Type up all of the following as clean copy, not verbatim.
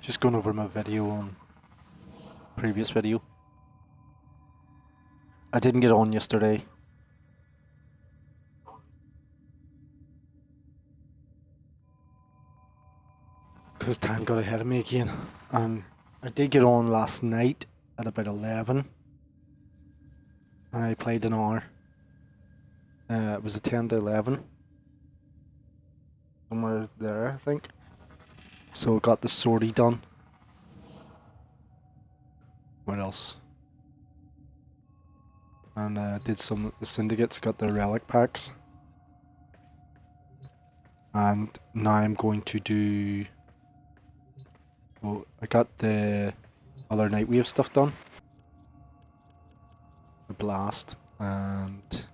Just going over my video on previous video. I didn't get on yesterday. Because time got ahead of me again. I did get on last night at about 11. And I played an hour. It was a 10 to 11. Somewhere there, I think. So got the sortie done. What else? And did some the syndicates, got their relic packs. And now I'm going to do... Oh, I got the other Nightwave stuff done. The blast and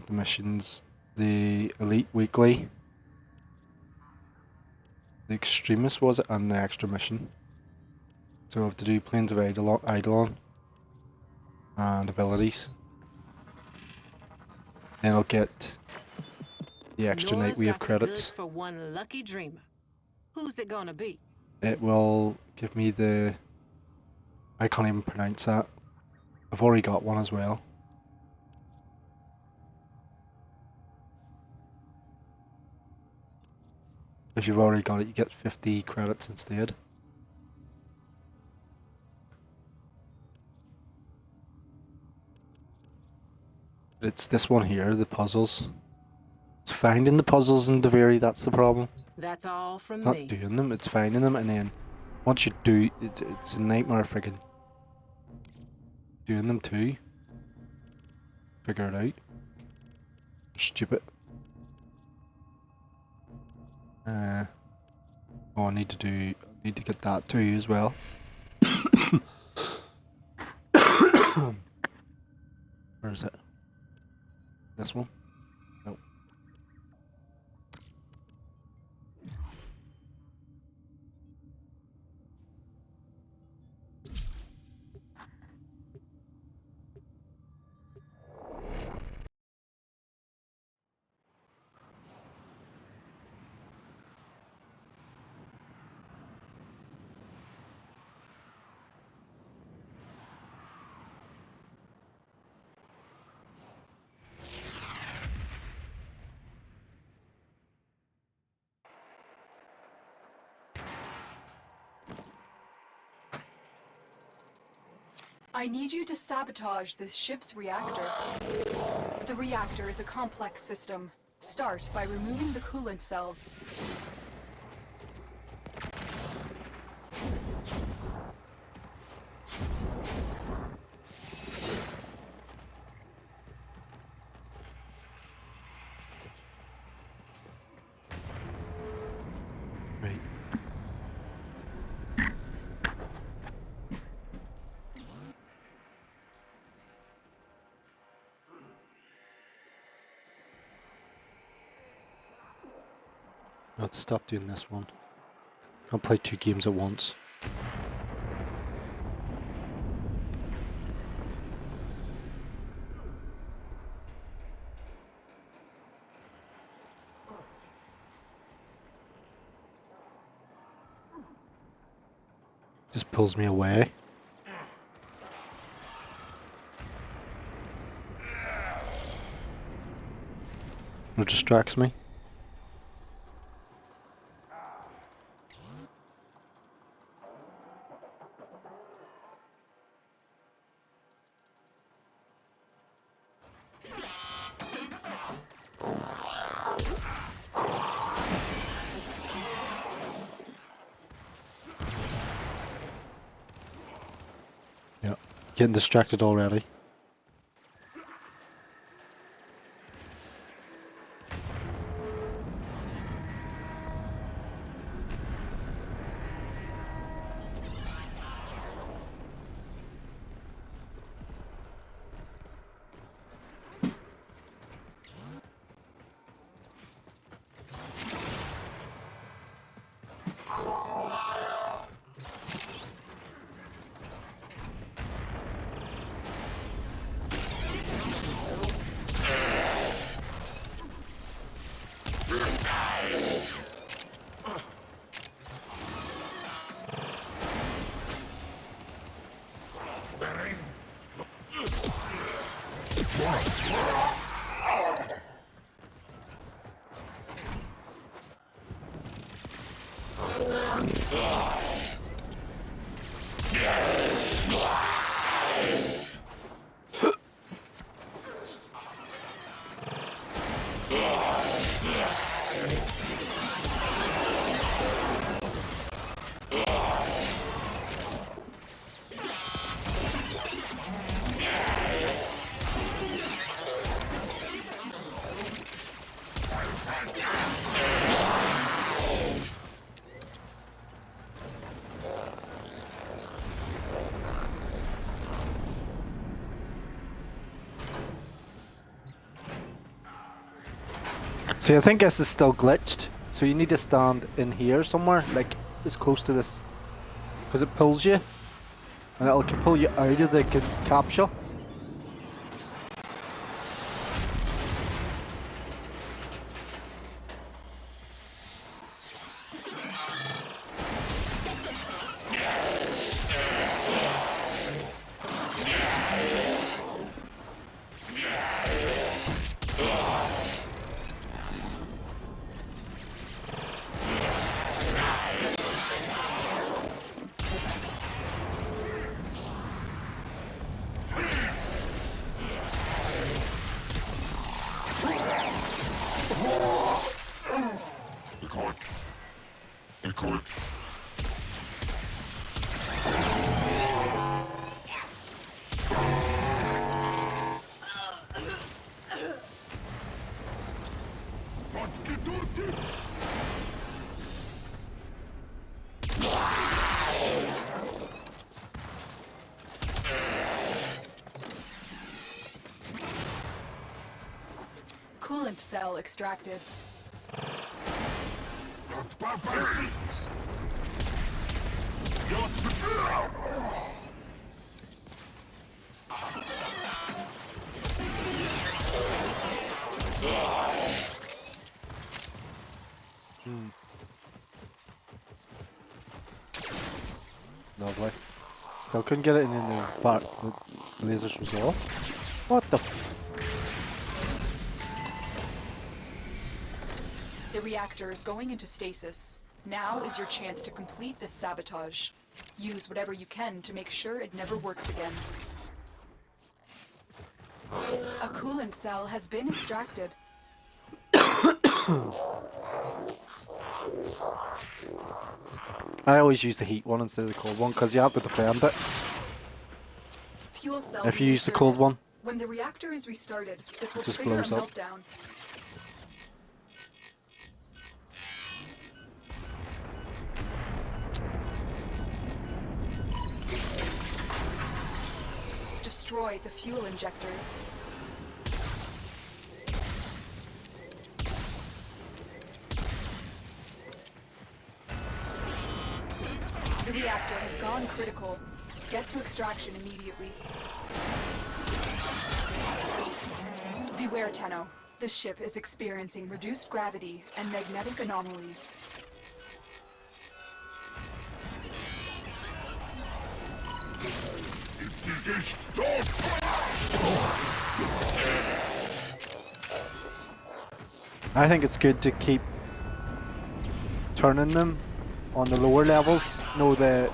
the missions. The Elite Weekly. The Extremist was it, and the extra mission. So I have to do Planes of Eidolon and abilities. Then I'll get the extra Nightwave credits. For one lucky dreamer. Who's it gonna be? It will give me the... I can't even pronounce that. I've already got one as well. If you've already got it, you get 50 credits instead. It's this one here, the puzzles. It's finding the puzzles in Deveri, that's the problem. That's all from It's not doing them, it's finding them, and then once you do, it's a nightmare friggin' doing them too. Figure it out. Stupid. Oh, I need to get that too as well. Where is it? This one? Nope. I need you to sabotage this ship's reactor. The reactor is a complex system. Start by removing the coolant cells. Right. I have to stop doing this one. Can't play 2 games at once. Just pulls me away. Or distracts me. Yeah, getting distracted already. See, I think this is still glitched, so you need to stand in here somewhere, like as close to this, because it pulls you, and it'll pull you out of the capsule. Coolant cell extracted. Lovely. Still couldn't get it in the part. The lasers was off. What the? The reactor is going into stasis. Now is your chance to complete this sabotage. Use whatever you can to make sure it never works again. A coolant cell has been extracted. I always use the heat one instead of the cold one because you have to defend it. Fuel cell If you use the cold one, when the reactor is restarted, this will just trigger a blows up. meltdown. Destroy the fuel injectors. The reactor has gone critical. Get to extraction immediately. Beware, Tenno. The ship is experiencing reduced gravity and magnetic anomalies. I think it's good to keep turning them on the lower levels, to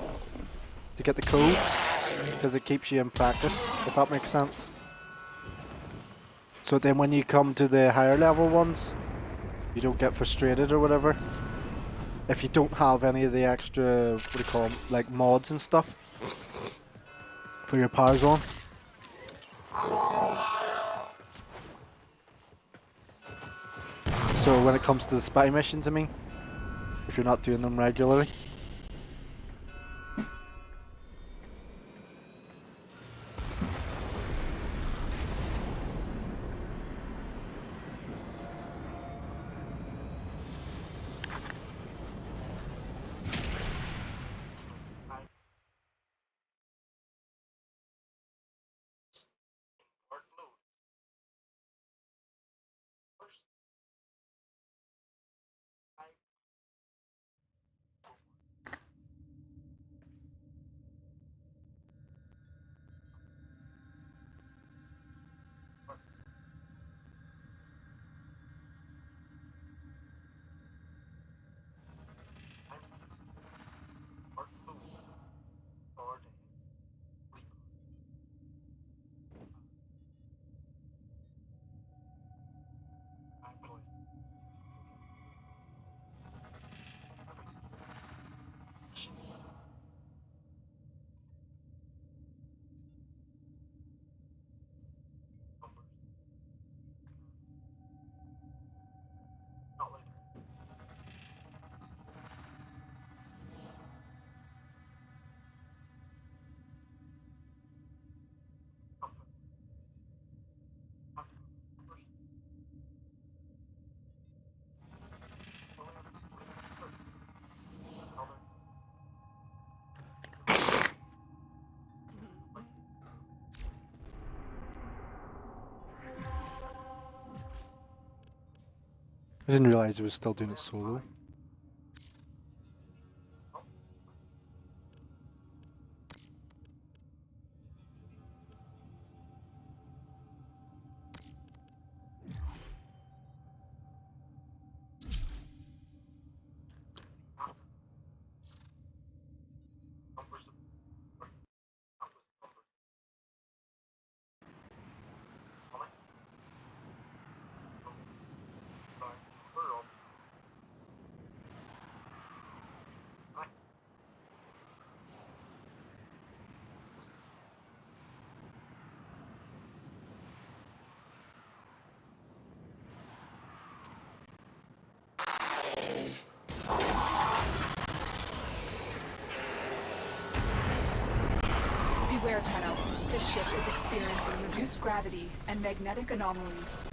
get the code, because it keeps you in practice, if that makes sense. So then when you come to the higher level ones, you don't get frustrated or whatever. If you don't have any of the extra, what do you call them, like mods and stuff for your power zone. So when it comes to the spy missions, I mean, if you're not doing them regularly. I didn't realize he was still doing it solo. Beware, Tenno. This ship is experiencing reduced gravity and magnetic anomalies.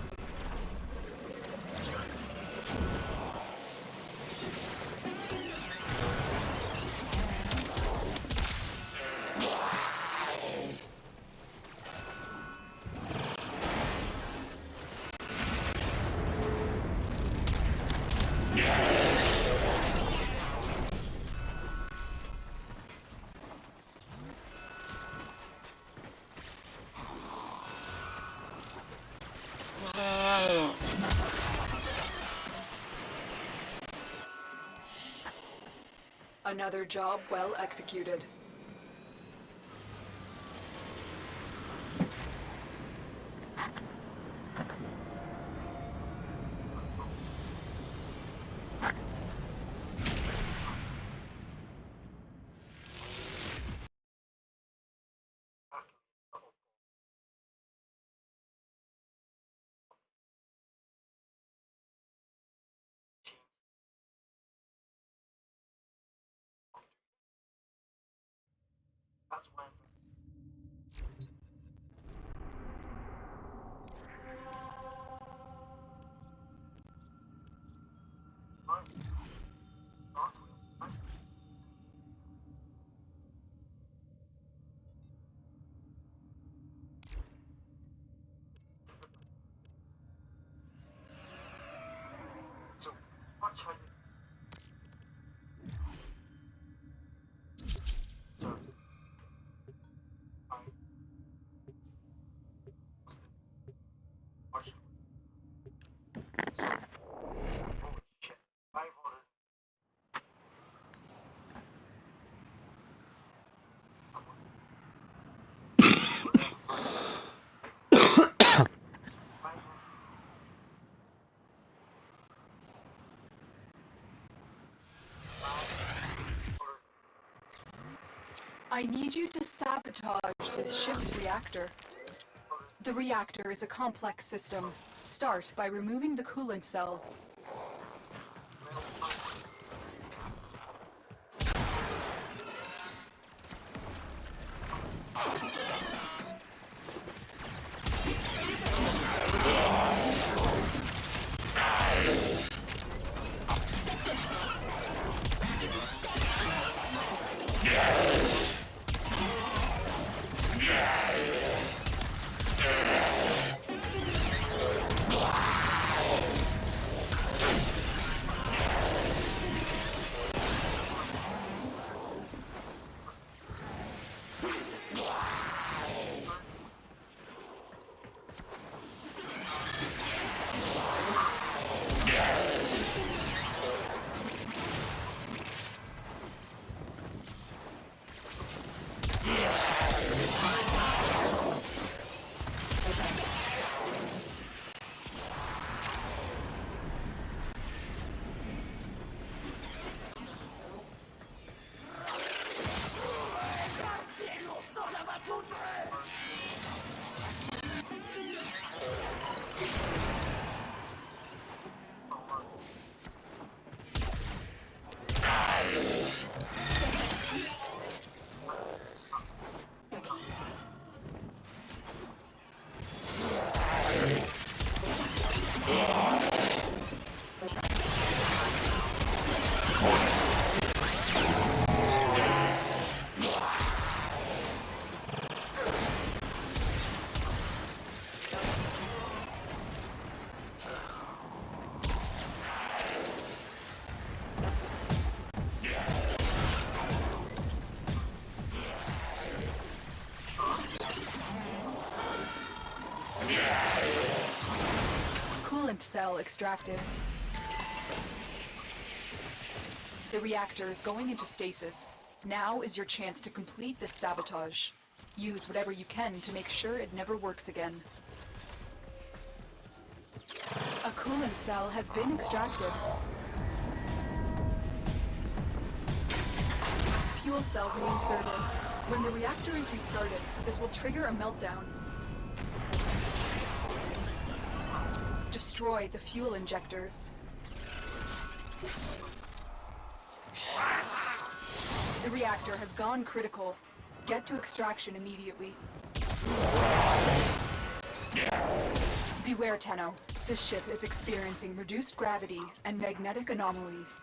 Another job well executed. I need you to sabotage this ship's reactor. The reactor is a complex system. Start by removing the coolant cells. cell extracted. The reactor is going into stasis. Now is your chance to complete this sabotage. Use whatever you can to make sure it never works again. A coolant cell has been extracted. Fuel cell reinserted. When the reactor is restarted, this will trigger a meltdown. Destroy the fuel injectors. The reactor has gone critical. Get to extraction immediately. Beware, Tenno. This ship is experiencing reduced gravity and magnetic anomalies.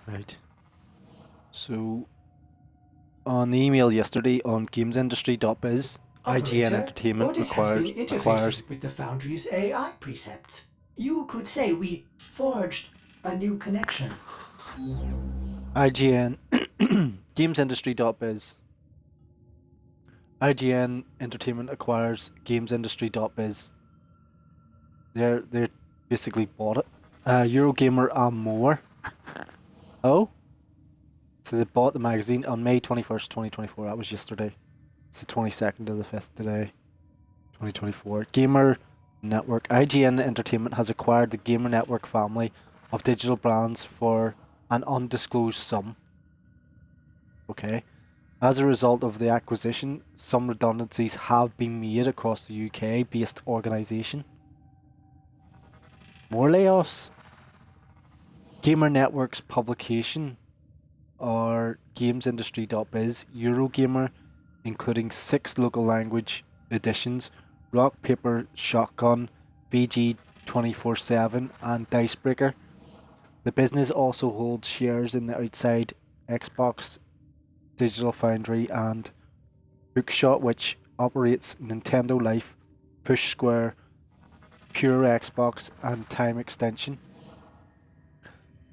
Right. So, on the email yesterday on gamesindustry.biz, IGN Operator, Entertainment Otis has been acquires... interfacing with the Foundry's AI precepts. You could say we forged a new connection. IGN... gamesindustry.biz. IGN Entertainment acquires gamesindustry.biz. They're basically bought it. Eurogamer and more. Oh? So they bought the magazine on May 21st, 2024. That was yesterday. It's the 22nd of the 5th today. 2024. Gamer Network. IGN Entertainment has acquired the Gamer Network family of digital brands for an undisclosed sum. Okay. As a result of the acquisition, some redundancies have been made across the UK-based organisation. More layoffs. Gamer Network's publication are gamesindustry.biz, Eurogamer, including 6 local language editions, Rock, Paper, Shotgun, VG 24/7 and Dicebreaker. The business also holds shares in the Outside Xbox, Digital Foundry and Hookshot, which operates Nintendo Life, Push Square, Pure Xbox and Time Extension.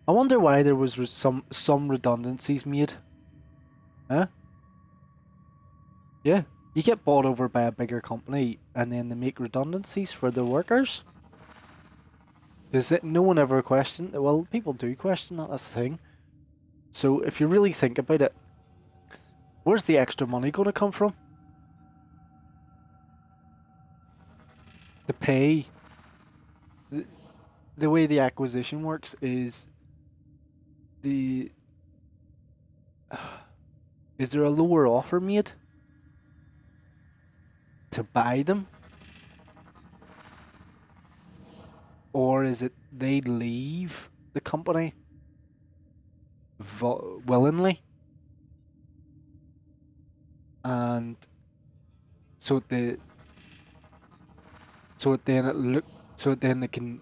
I wonder why there was some redundancies made. Huh? Yeah. You get bought over by a bigger company and then they make redundancies for their workers. Is it no one ever questioned? Well, people do question that, that's the thing. So if you really think about it, where's the extra money going to come from? To pay. The way the acquisition works is is there a lower offer made to buy them? Or is it they leave the company willingly? And so then they can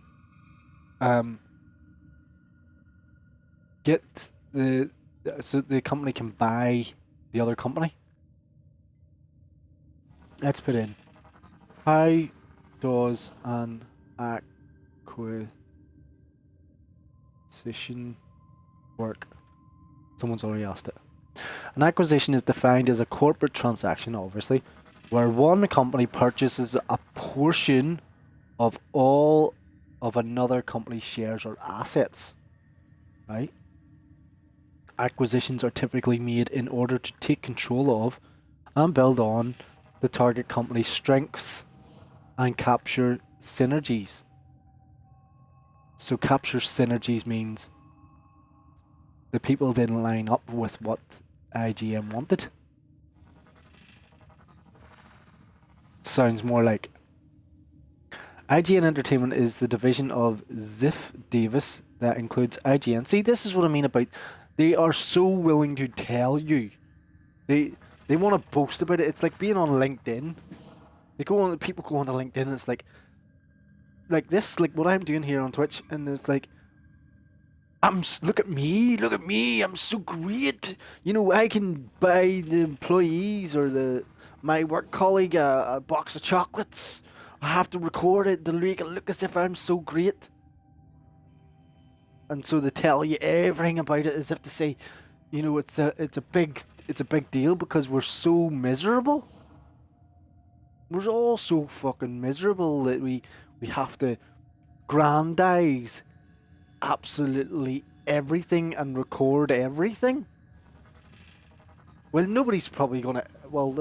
get so the company can buy the other company. Let's put in, how does an acquisition work? Someone's already asked it. An acquisition is defined as a corporate transaction, obviously, where one company purchases a portion of all of another company's shares or assets. Right? Acquisitions are typically made in order to take control of and build on the target company's strengths and capture synergies. So capture synergies means the people didn't line up with what IGN wanted. Sounds more like IGN Entertainment is the division of Ziff Davis that includes IGN. See, this is what I mean about they are so willing to tell you. They want to boast about it. It's like being on LinkedIn. People go onto LinkedIn and it's like this, like what I'm doing here on Twitch, and it's like, look at me, I'm so great. You know, I can buy the employees or my work colleague a box of chocolates. I have to record it to make it look as if I'm so great. And so they tell you everything about it as if to say, you know, it's a big deal because we're so miserable. We're all so fucking miserable that we have to grandize absolutely everything and record everything. Well, nobody's probably gonna. Well,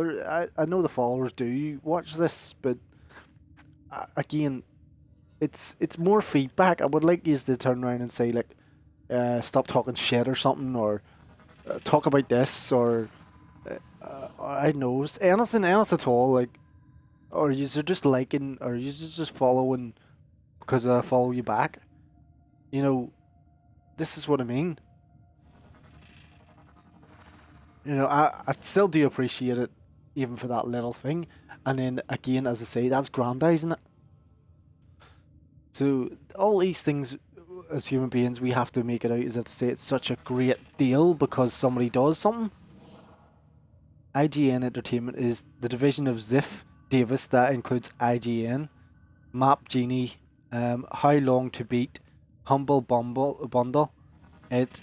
I know the followers do watch this, but again, it's more feedback. I would like you to turn around and say like, stop talking shit or something, or talk about this, or I don't know, anything at all. Like, or you're just liking, or you're just following because I follow you back. You know, this is what I mean. You know, I still do appreciate it, even for that little thing. And then again, as I say, that's grandizing it. So all these things, as human beings, we have to make it out as if to say it's such a great deal because somebody does something. IGN Entertainment is the division of Ziff Davis that includes IGN, Map Genie, How Long to Beat, Humble Bundle. It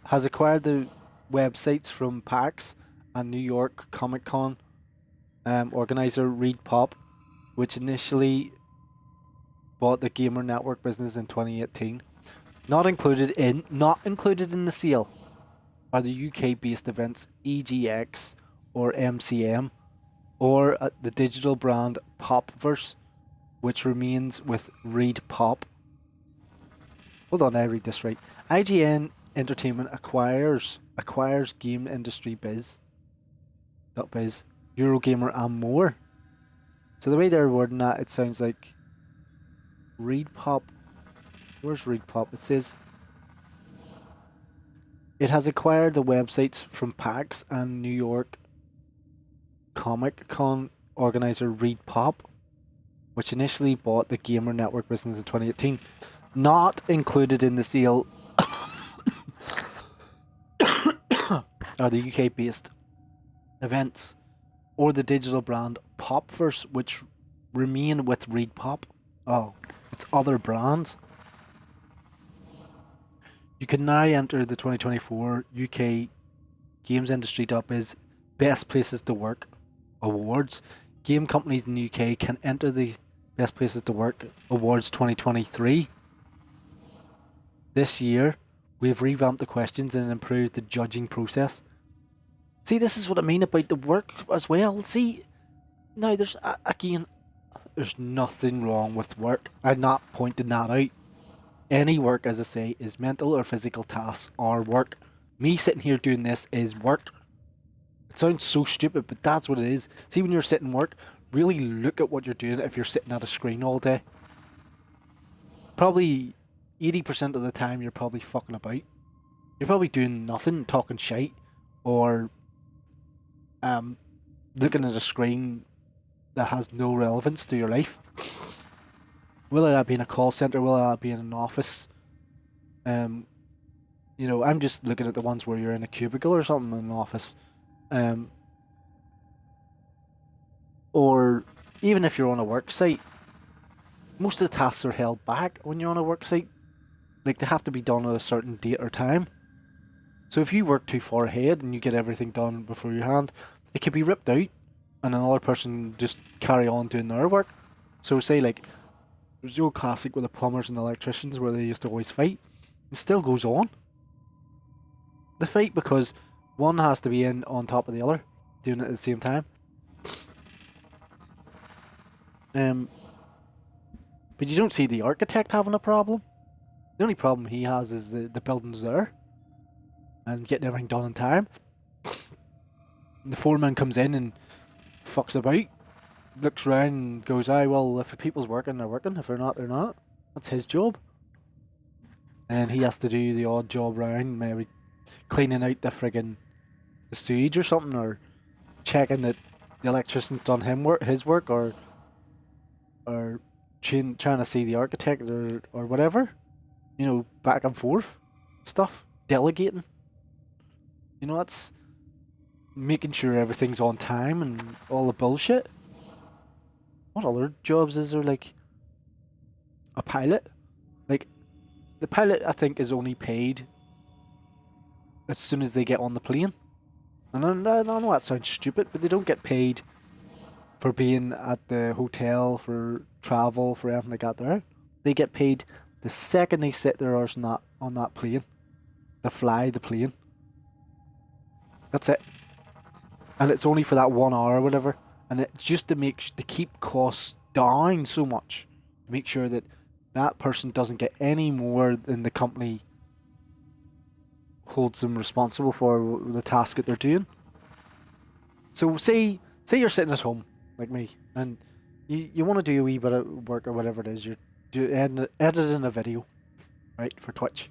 has acquired the websites from PAX and New York Comic Con organizer Reed Pop, which initially bought the Gamer Network business in 2018. Not included in the sale are the UK-based events EGX or MCM, or the digital brand Popverse, which remains with Reed Pop. Hold on, I read this right. IGN Entertainment acquires game industry biz, Eurogamer and more. So the way they're wording that, it sounds like Reed Pop. Where's Reed Pop? It says it has acquired the websites from PAX and New York Comic Con organizer Reed Pop, which initially bought the Gamer Network business in 2018. Not included in the sale are the UK-based events or the digital brand Popverse, which remain with Reed Pop. Oh, it's other brands. You can now enter the 2024 UK Games Industry.biz Best Places to Work Awards. Game companies in the UK can enter the Best Places to Work Awards 2023. This year, We've revamped the questions and improved the judging process. See, this is what I mean about the work as well. See, now there's, again, there's nothing wrong with work. I'm not pointing that out. Any work, as I say, is mental or physical tasks or work. Me sitting here doing this is work. It sounds so stupid, but that's what it is. See, when you're sitting work, really look at what you're doing if you're sitting at a screen all day. Probably 80% of the time you're probably fucking about. You're probably doing nothing, talking shite, or looking at a screen that has no relevance to your life. Whether that be in a call center, whether that be in an office. You know, I'm just looking at the ones where you're in a cubicle or something in an office. Or even if you're on a work site, most of the tasks are held back when you're on a work site. Like, they have to be done at a certain date or time. So if you work too far ahead and you get everything done before your hand, it could be ripped out and another person just carry on doing their work. So say, like, there's the old classic with the plumbers and electricians where they used to always fight. It still goes on. The fight because one has to be in on top of the other, doing it at the same time. But you don't see the architect having a problem. The only problem he has is the building's there and getting everything done in time. The foreman comes in and fucks about, looks around and goes, aye, well, if the people's working, they're working. If they're not, they're not. That's his job. And he has to do the odd job round, maybe cleaning out the friggin' the sewage or something, or checking that the electrician's done his work, or trying to see the architect or whatever. You know, back and forth stuff, delegating. You know, that's making sure everything's on time and all the bullshit. What other jobs is there? Like a pilot? Like, the pilot, I think, is only paid as soon as they get on the plane. And I know that sounds stupid, but they don't get paid for being at the hotel, for travel, for everything like that there. They get paid the second they set their arse on that plane. To fly the plane. That's it. And it's only for that 1 hour or whatever. And it's just to keep costs down so much. To make sure that that person doesn't get any more than the company holds them responsible for the task that they're doing. So say you're sitting at home, like me, and you want to do a wee bit of work or whatever it is, you're editing a video, right, for Twitch.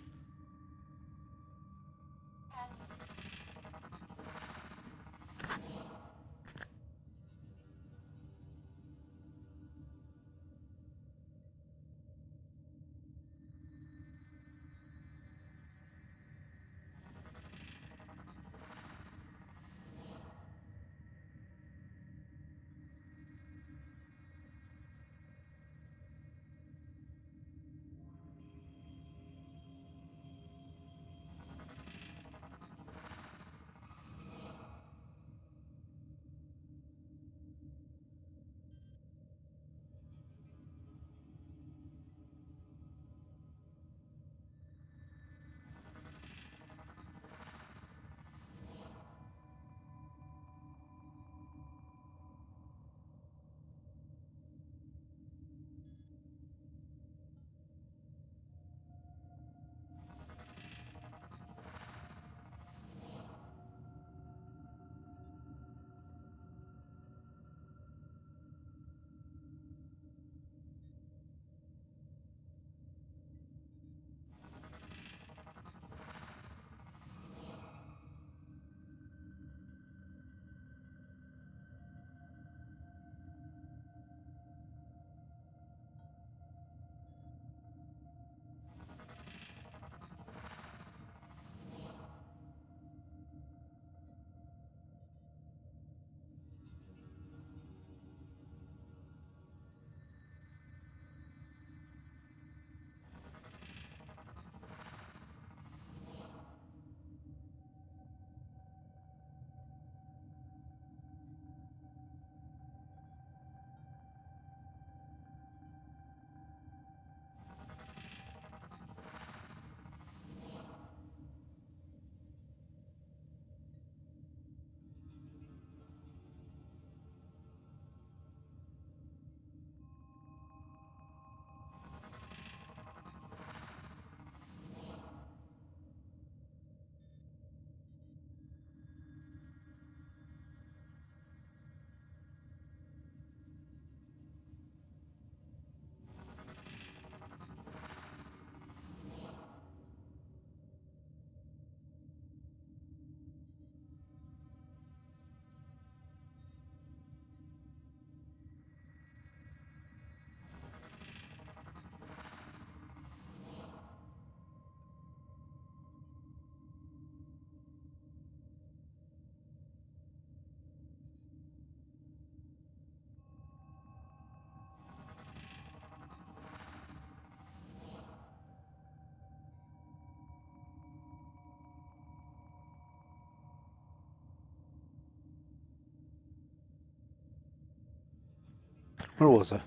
Where was I?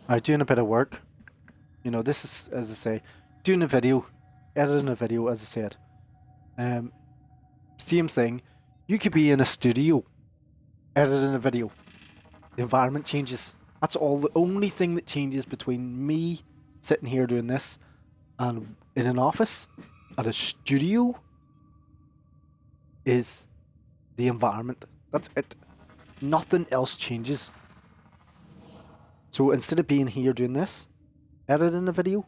Alright, doing a bit of work. You know, this is, as I say, doing a video, editing a video, as I said. Same thing. You could be in a studio, editing a video. The environment changes. That's all. The only thing that changes between me sitting here doing this and in an office at a studio is the environment. That's it. Nothing else changes. So instead of being here doing this, editing a video,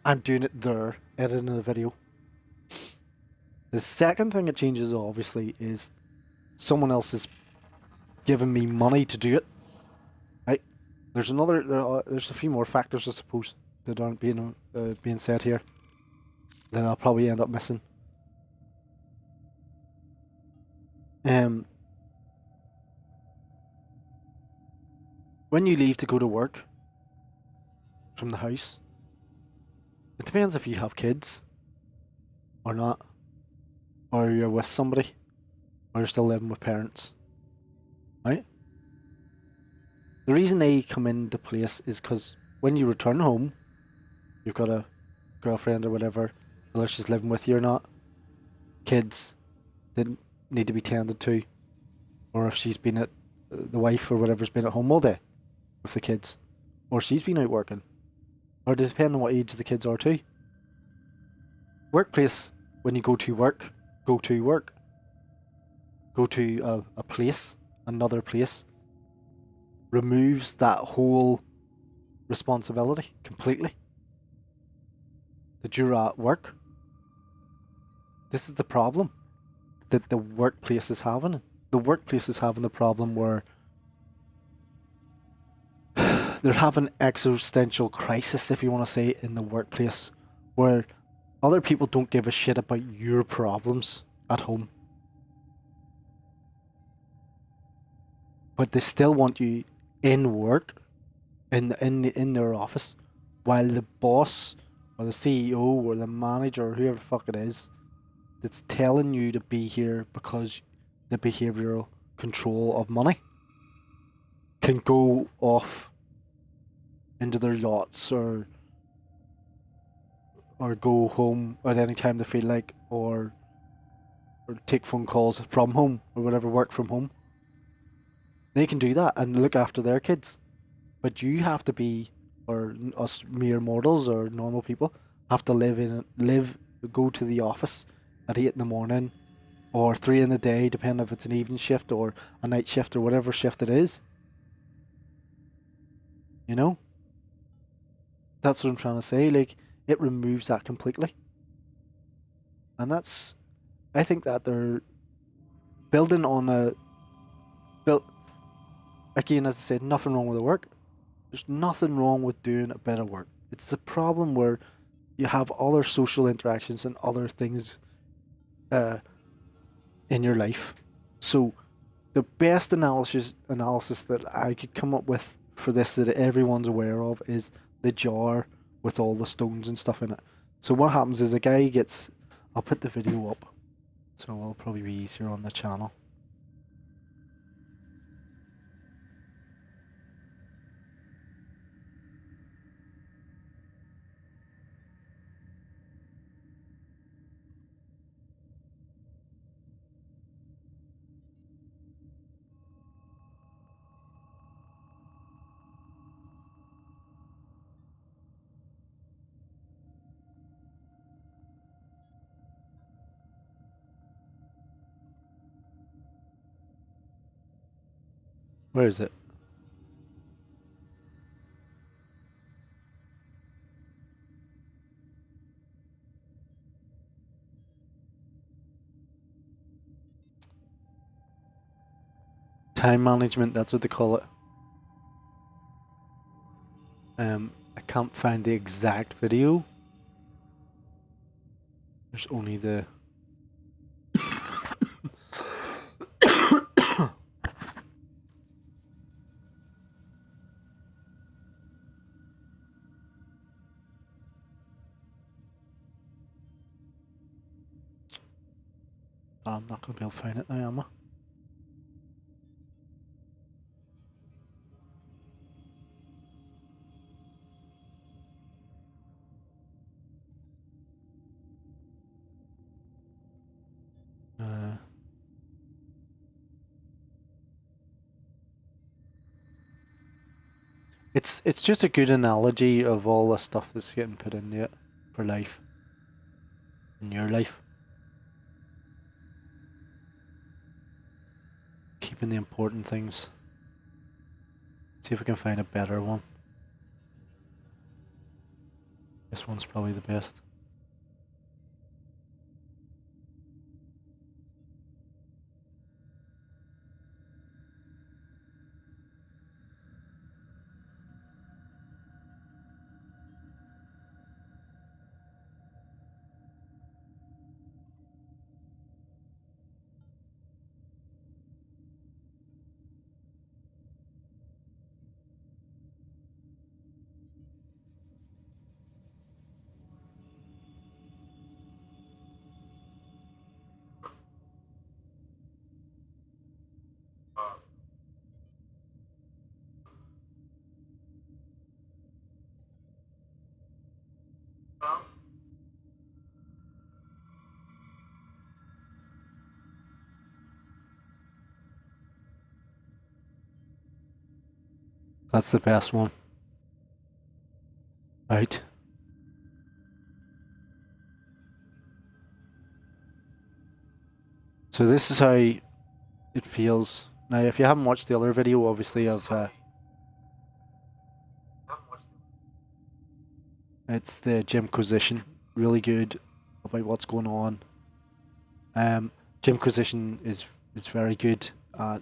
I'm doing it there, editing a video. The second thing that changes, obviously, is someone else is giving me money to do it. Right? There's a few more factors, I suppose, that aren't being said here. That I'll probably end up missing. When you leave to go to work from the house, it depends if you have kids or not, or you're with somebody, or you're still living with parents, right? The reason they come into place is because when you return home, you've got a girlfriend or whatever, whether she's living with you or not, kids that need to be tended to, or if she's been at the wife or whatever's been at home all day with the kids, or she's been out working, or depending on what age the kids are too. Workplace, when you go to work, go to a place, another place, removes that whole responsibility completely. That you're at work. This is the problem that the workplace is having. The workplace is having the problem where they're having existential crisis, if you want to say, in the workplace, where other people don't give a shit about your problems at home, but they still want you in work, in their office, while the boss or the CEO or the manager or whoever the fuck it is that's telling you to be here because the behavioral control of money can go off into their yachts or go home at any time they feel like, or take phone calls from home or whatever, work from home. They can do that and look after their kids, but you have to be, or us mere mortals or normal people have to go to the office at 8 in the morning or 3 in the day, depending if it's an evening shift or a night shift or whatever shift it is. You know? That's what I'm trying to say. Like, it removes that completely. And I think that they're building on again, as I said, nothing wrong with the work. There's nothing wrong with doing a bit of work. It's the problem where you have other social interactions and other things in your life. So the best analysis that I could come up with for this that everyone's aware of is the jar with all the stones and stuff in it. So what happens is a guy gets... I'll put the video up, so it'll probably be easier on the channel. Where is it? Time management, that's what they call it. I can't find the exact video. There's only the... I'm not going to be able to find it now, am I? It's just a good analogy of all the stuff that's getting put into it for life. In your life. Keeping the important things. See if we can find a better one. This one's probably the best. That's the best one. Right. So this is how it feels. Now, if you haven't watched the other video, obviously it's the Jimquisition. Really good about what's going on. Jimquisition is very good at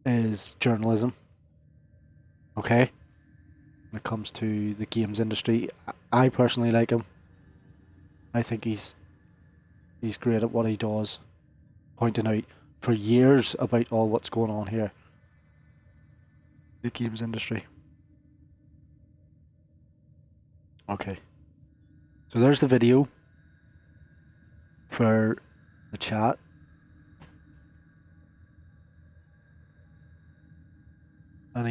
is journalism. Okay? When it comes to the games industry, I personally like him. I think he's great at what he does, pointing out for years about all what's going on here. The games industry. Okay. So there's the video for the chat. And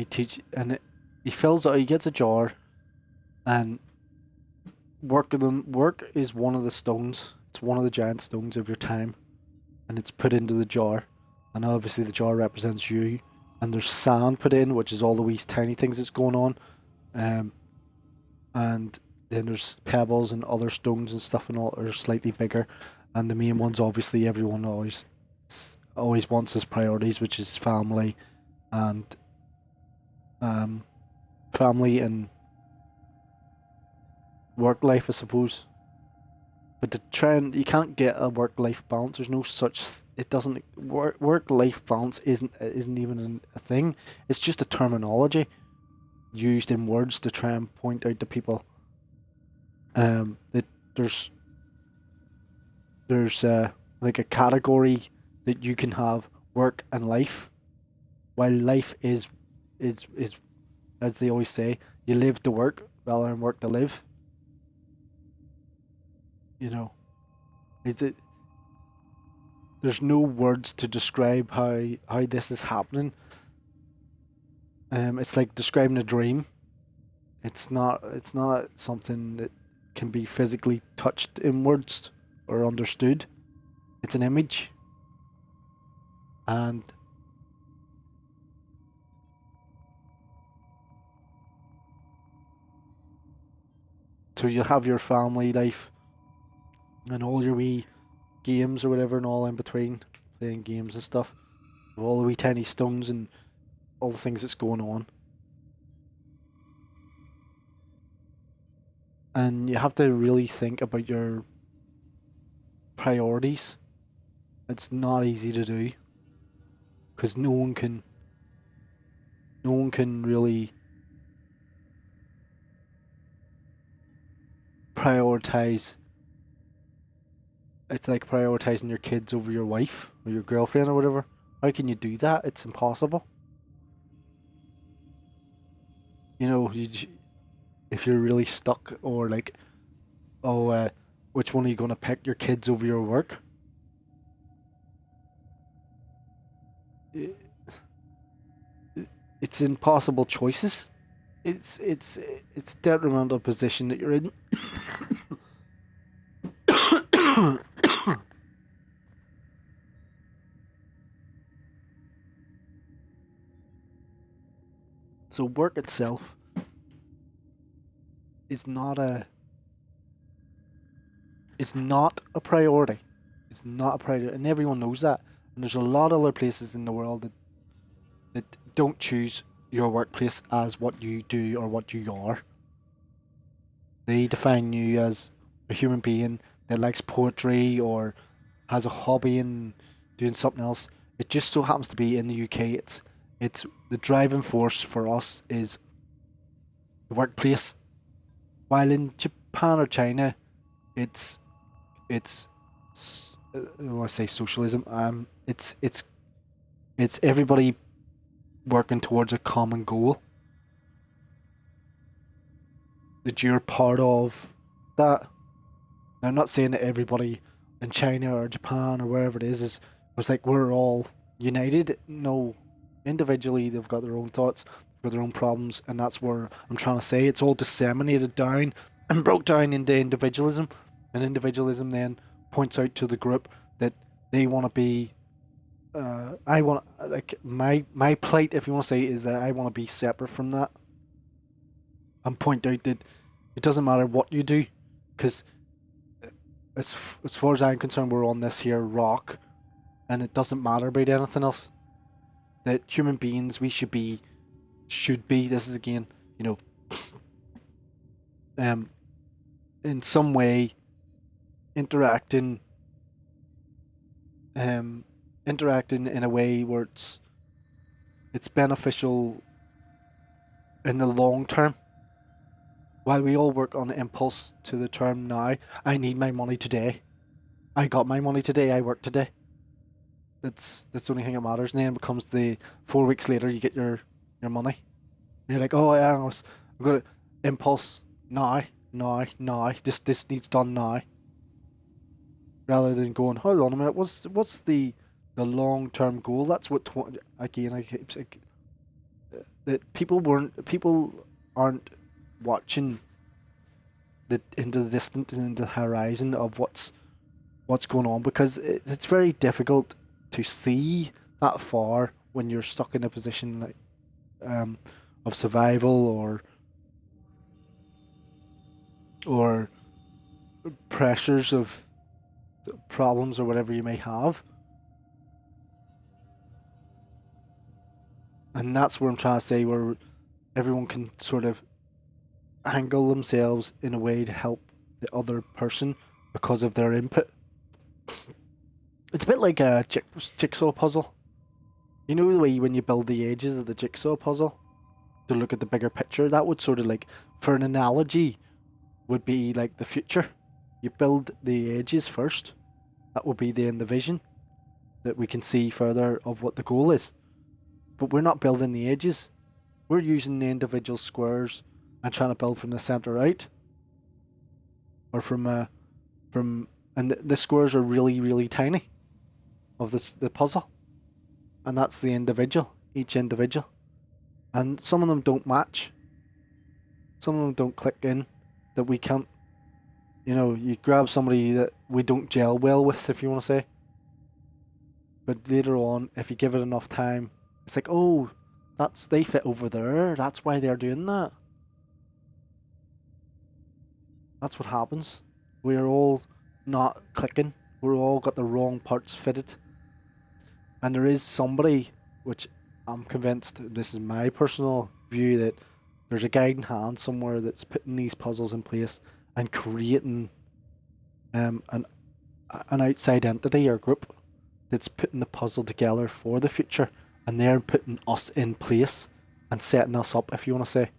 he fills out, he gets a jar, and work is one of the stones. It's one of the giant stones of your time, and it's put into the jar, and obviously the jar represents you, and there's sand put in, which is all the wee tiny things that's going on, and then there's pebbles and other stones and stuff and all are slightly bigger, and the main ones obviously everyone always wants as priorities, which is family and work life, I suppose. But to try and you can't get a work-life balance. There's no such. It doesn't work-life balance isn't even a thing. It's just a terminology used in words to try and point out to people. That there's like a category that you can have work and life, while life is as they always say, you live to work rather than work to live. You know, there's no words to describe how this is happening. It's like describing a dream. It's not something that can be physically touched in words or understood. It's an image. And so you have your family life and all your wee games or whatever and all in between, playing games and stuff. With all the wee tiny stones and all the things that's going on. And you have to really think about your priorities. It's not easy to do. Because no one can really prioritize. It's like prioritizing your kids over your wife or your girlfriend or whatever. How can you do that? It's impossible. You know, if you're really stuck or like, which one are you going to pick, your kids over your work? It's impossible choices. It's a detrimental position that you're in. So work itself is not a priority. It's not a priority, and everyone knows that. And there's a lot of other places in the world that don't choose your workplace as what you do or what you are. They define you as a human being that likes poetry or has a hobby in doing something else. It just so happens to be in the UK. It's the driving force for us is the workplace. While in Japan or China, it's I want to say socialism. It's everybody working towards a common goal. That you're part of that. Now, I'm not saying that everybody in China or Japan or wherever it is was like we're all united. No, individually they've got their own thoughts, they've got their own problems, and that's where I'm trying to say it's all disseminated down and broke down into individualism, and individualism then points out to the group that they want to be. I want like my plight, if you want to say, is that I want to be separate from that, and point out that it doesn't matter what you do, because as far as I'm concerned, we're on this here rock, and it doesn't matter about anything else. That human beings, we should be. This is again, in some way, interacting in a way where it's beneficial in the long term. While we all work on impulse to the term now, I need my money today. I got my money today, I work today. That's the only thing that matters. And then it becomes the 4 weeks later you get your money. And you're like, oh yeah, I'm gonna impulse now. This needs done now. Rather than going, hold on a minute, what's the long term goal? That's what I keep saying that people aren't watching into the distance and into the horizon of what's going on, because it's very difficult to see that far when you're stuck in a position like of survival or pressures of problems or whatever you may have. And that's where I'm trying to say, where everyone can sort of angle themselves in a way to help the other person because of their input. It's a bit like a jigsaw puzzle. You know the way when you build the edges of the jigsaw puzzle to look at the bigger picture? That would sort of like, for an analogy, would be like the future. You build the edges first. That would be the vision that we can see further of what the goal is. But we're not building the edges. We're using the individual squares and trying to build from the center out. Or and the squares are really, really tiny of the puzzle. And that's the individual, each individual. And some of them don't match. Some of them don't click in, that we can't, you grab somebody that we don't gel well with, if you want to say. But later on, if you give it enough time, it's like, oh, they fit over there. That's why they're doing that. That's what happens. We're all not clicking. We're all got the wrong parts fitted. And there is somebody, which I'm convinced, this is my personal view, that there's a guiding hand somewhere that's putting these puzzles in place and creating an outside entity or group that's putting the puzzle together for the future, and they're putting us in place and setting us up, if you want to say.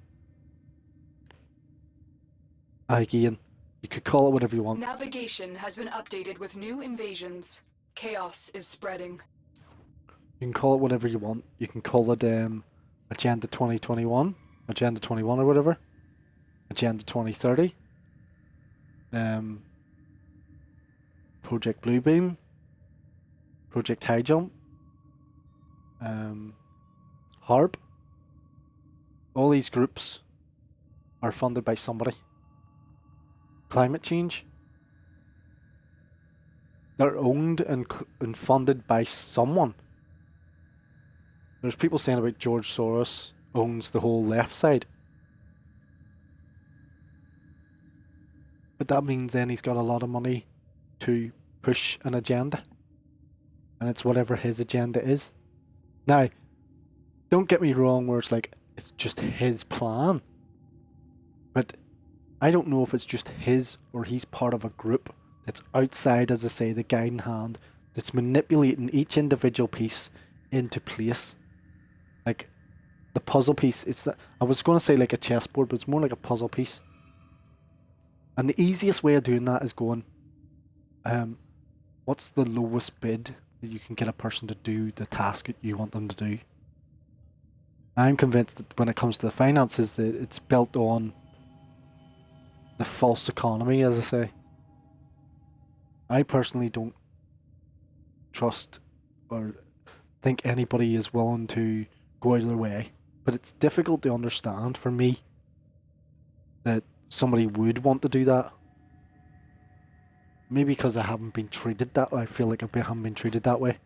Again, you could call it whatever you want. Navigation has been updated with new invasions. Chaos is spreading. You can call it whatever you want. You can call it Agenda 2021, Agenda 21 or whatever, Agenda 2030, Project Bluebeam, Project High Jump, HARP. All these groups are funded by somebody. Climate change, they're owned and funded by someone. There's people saying about George Soros owns the whole left side. But that means then he's got a lot of money to push an agenda. And it's whatever his agenda is. Now, don't get me wrong where it's like, it's just his plan. But I don't know if it's just his or he's part of a group that's outside, as I say, the guiding hand, that's manipulating each individual piece into place. Like, the puzzle piece, I was going to say like a chessboard, but it's more like a puzzle piece. And the easiest way of doing that is going, what's the lowest bid that you can get a person to do the task that you want them to do? I'm convinced that when it comes to the finances, that it's built on the false economy, as I say. I personally don't trust or think anybody is willing to go out of their way. But it's difficult to understand for me that somebody would want to do that. Maybe because I haven't been treated that way. I feel like I haven't been treated that way.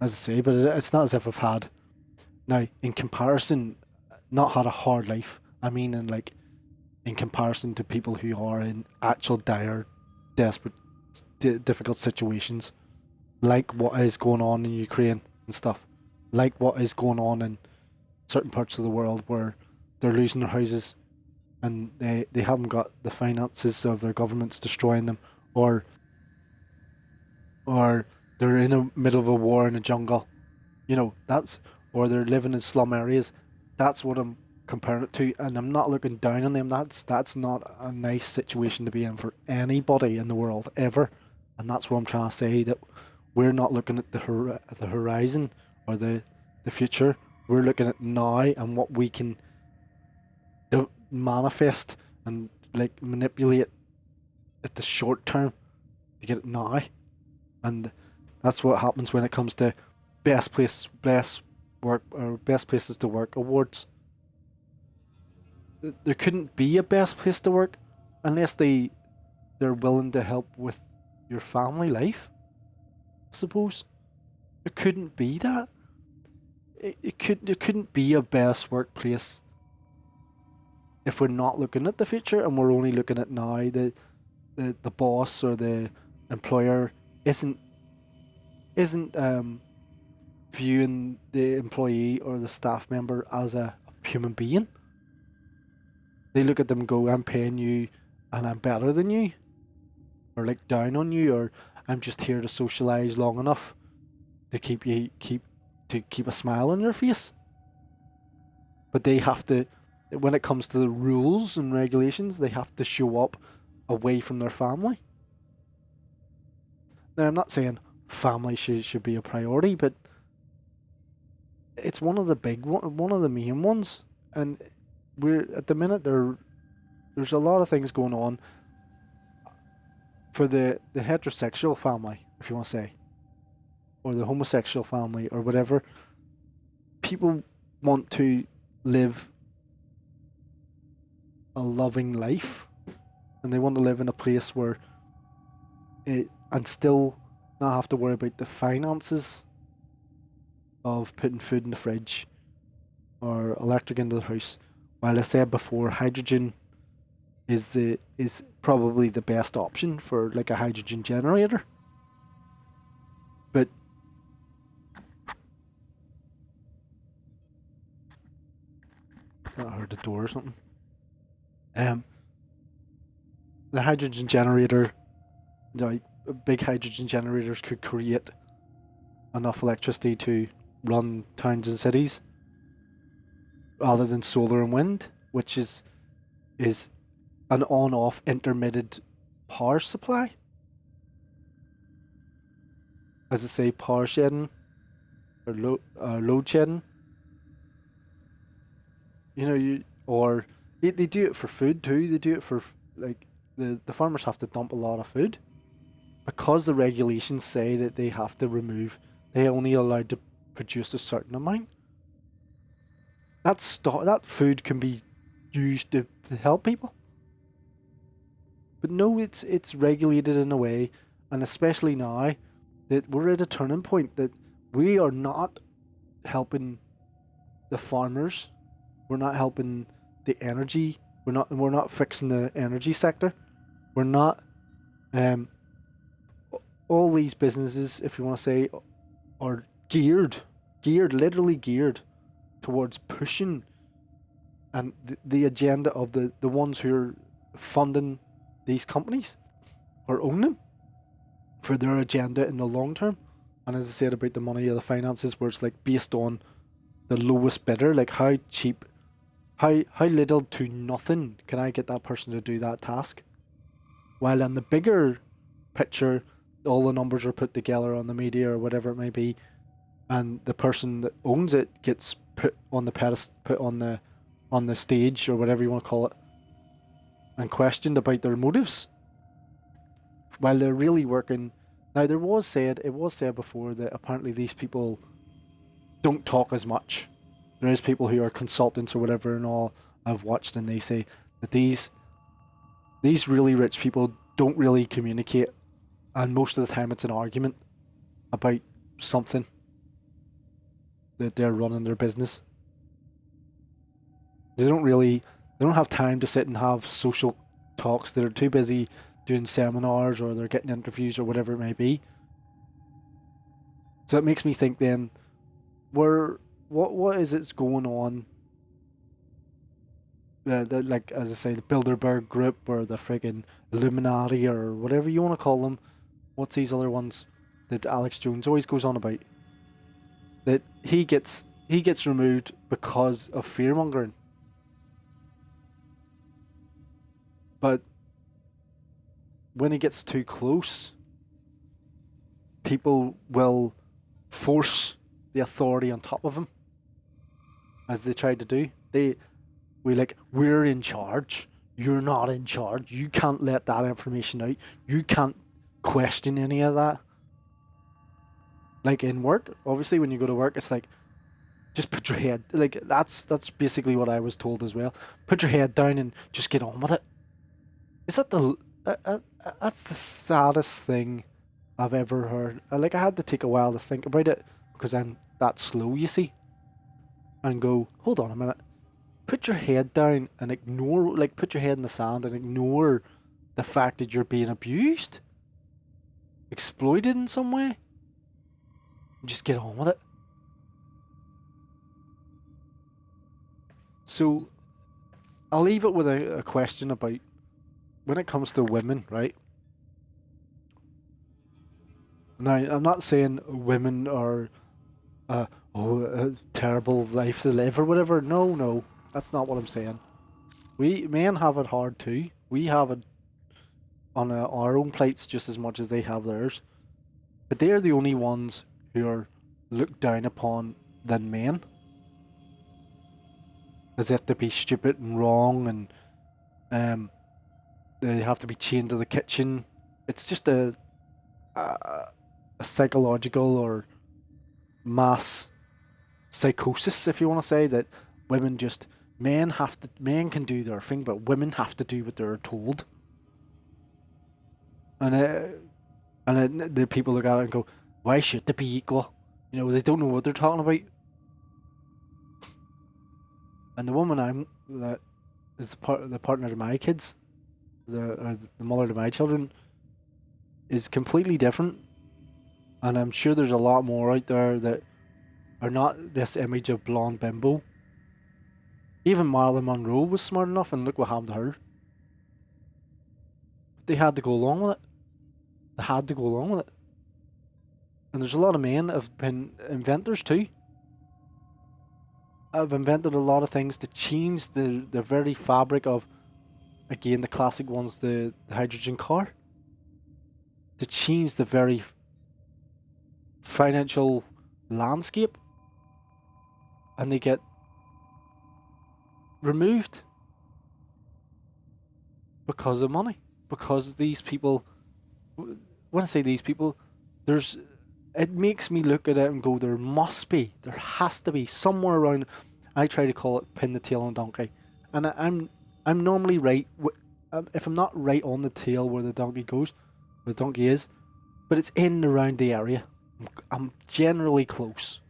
As I say, but it's not as if I've had... Now, in comparison, not had a hard life. I mean, in comparison to people who are in actual dire, desperate, difficult situations. Like what is going on in Ukraine and stuff. Like what is going on in certain parts of the world where they're losing their houses and they haven't got the finances of their governments destroying them, or they're in the middle of a war in a jungle, or they're living in slum areas. That's what I'm comparing it to, and I'm not looking down on them. That's not a nice situation to be in for anybody in the world ever, and that's what I'm trying to say, that we're not looking at the horizon or the future. We're looking at now and what we can manifest and manipulate at the short term to get it now. And that's what happens when it comes to best places to work awards. There couldn't be a best place to work unless they're willing to help with your family life, I suppose. There couldn't be that. There couldn't be a best workplace if we're not looking at the future and we're only looking at now. The boss or the employer isn't viewing the employee or the staff member as a human being. They look at them and go, I'm paying you and I'm better than you, or down on you, or I'm just here to socialise long enough to keep a smile on your face. But they have to, when it comes to the rules and regulations, they have to show up away from their family. Now, I'm not saying family should be a priority, but it's one of the main ones. And we're at the minute there's a lot of things going on for the heterosexual family, if you want to say, or the homosexual family, or whatever. People want to live a loving life, and they want to live in a place where and still not have to worry about the finances of putting food in the fridge or electric into the house. While I said before, hydrogen is probably the best option for a hydrogen generator. But I heard the door or something. The hydrogen generator, big hydrogen generators could create enough electricity to run towns and cities, rather than solar and wind, which is an on-off intermittent power supply. As I say, power shedding or load shedding. Or they do it for food too. They do it for the farmers have to dump a lot of food because the regulations say that they have to they're only allowed to produce a certain amount. That food can be used to help people. But no, it's regulated in a way, and especially now that we're at a turning point that we are not helping the farmers. We're not helping the energy. We're not fixing the energy sector. We're not. All these businesses, if you want to say, are literally geared towards pushing and the agenda of the ones who are funding these companies or own them for their agenda in the long term. And as I said about the money of the finances, where it's like based on the lowest bidder, like how cheap, how little to nothing can I get that person to do that task. While in the bigger picture, all the numbers are put together on the media or whatever it may be, and the person that owns it gets put on the pedestal, put on the stage or whatever you want to call it, and questioned about their motives. While they're really working. Now it was said before that apparently these people don't talk as much. There is people who are consultants or whatever and all I've watched, and they say that these really rich people don't really communicate, and most of the time it's an argument about something that they're running their business. They don't have time to sit and have social talks. They're too busy doing seminars, or they're getting interviews or whatever it may be. So it makes me think then, what is it's going on? Like as I say, the Bilderberg Group or the friggin' Illuminati or whatever you want to call them. What's these other ones that Alex Jones always goes on about? That he gets removed because of fear mongering. But when he gets too close, people will force the authority on top of him, as they tried to do. We're in charge. You're not in charge. You can't let that information out. You can't question any of that. Like in work, obviously, when you go to work, it's like, just put your head. Like that's basically what I was told as well. Put your head down and just get on with it. Is that that's the saddest thing I've ever heard. I had to take a while to think about it because I'm that slow, you see. And go, hold on a minute. Put your head down and ignore, put your head in the sand and ignore the fact that you're being abused, exploited in some way. Just get on with it. So, I'll leave it with a question about when it comes to women, right? Now, I'm not saying women are a terrible life to live or whatever. No, that's not what I'm saying. Men have it hard too. We have it on our own plates just as much as they have theirs. But they're the only ones who are looked down upon than men. As if to be stupid and wrong, and they have to be chained to the kitchen. It's just a psychological or mass psychosis, if you want to say, that men can do their thing, but women have to do what they're told. And the people look at it and go, why should they be equal? They don't know what they're talking about. And the woman that is the partner to my kids, the mother to my children, is completely different. And I'm sure there's a lot more out there that are not this image of blonde bimbo. Even Marilyn Monroe was smart enough, and look what happened to her. They had to go along with it. And there's a lot of men have been inventors too. I've invented a lot of things to change the very fabric of, again, the classic ones, the hydrogen car. To change the very financial landscape. And they get removed because of money. Because these people, when I say these people, it makes me look at it and go, there has to be somewhere around. I try to call it pin the tail on a donkey, and I'm normally right. If I'm not right on the tail where the donkey goes, where the donkey is, but it's in and around the area. I'm generally close.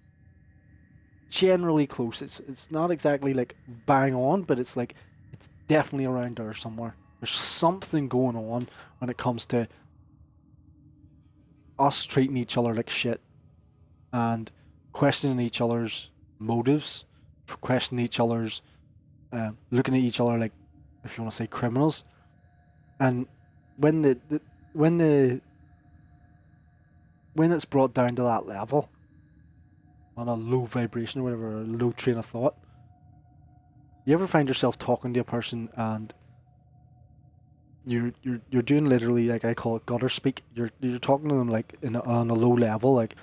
generally close. It's not exactly like bang on, but it's like it's definitely around there somewhere. There's something going on when it comes to us treating each other like shit and questioning each other's motives, questioning each other's, looking at each other like, if you want to say, criminals. And when when it's brought down to that level, on a low vibration or whatever, a low train of thought, you ever find yourself talking to a person and you're doing literally, like I call it, gutter speak. You're talking to them like on a low level, like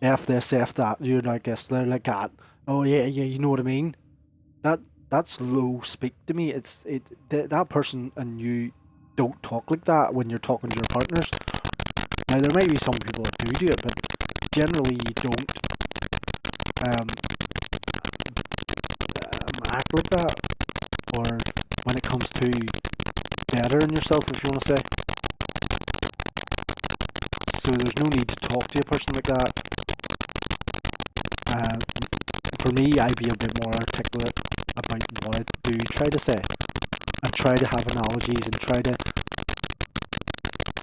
F this, F that. You're like this, they're like that. Oh yeah, you know what I mean. That's low speak to me. That person and you don't talk like that when you're talking to your partners. Now there might be some people that do it, but generally you don't act like that. Or when it comes to bettering yourself, if you want to say. So there's no need to talk to a person like that. For me, I'd be a bit more articulate about what I do try to say, and try to have analogies, and try to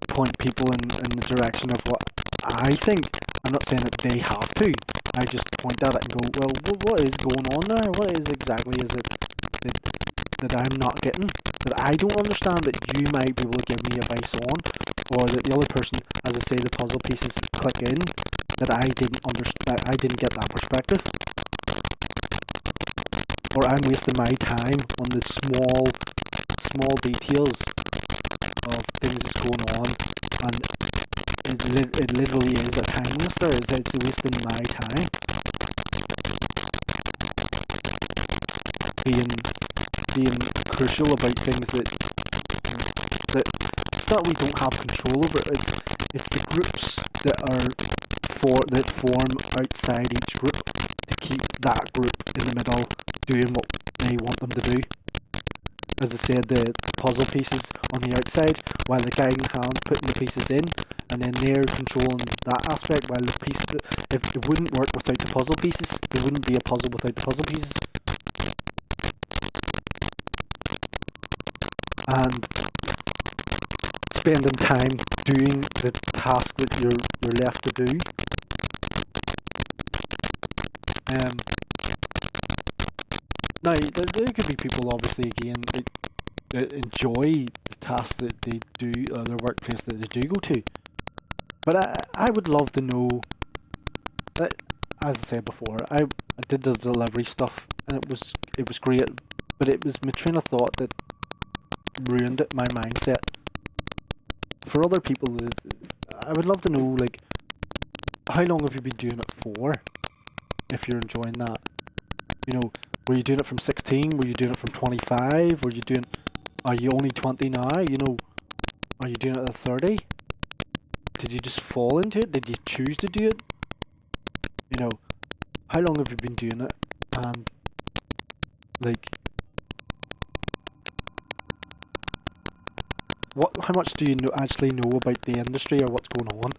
point people in the direction of what I think. I'm not saying that they have to. I just point at it and go, well, what is going on there? What is exactly is it that I'm not getting? That I don't understand, that you might be able to give me advice on, or that the other person, as I say, the puzzle pieces click in, that I didn't understand, I didn't get that perspective. Or I'm wasting my time on the small details of things that's going on, and it literally is a time waster. It's wasting my time. Being crucial about things that it's not we don't have control over. It's the groups that form outside each group to keep that group in the middle doing what they want them to do. As I said, the puzzle pieces on the outside, while the guiding hand putting the pieces in, and then they're controlling that aspect, while the pieces, if it wouldn't work without the puzzle pieces, there wouldn't be a puzzle without the puzzle pieces. And spending time doing the task that you're left to do. Now, there could be people, obviously, again, that enjoy the tasks that they do, or their workplace that they do go to. But I would love to know that, as I said before, I did the delivery stuff, and it was great, but it was my train of thought that ruined it, my mindset. For other people, I would love to know, like, how long have you been doing it for, if you're enjoying that? You know, were you doing it from 16? Were you doing it from 25? Are you only 20 now? You know, are you doing it at 30? Did you just fall into it? Did you choose to do it? You know, how long have you been doing it? And, like, how much do you actually know about the industry or what's going on?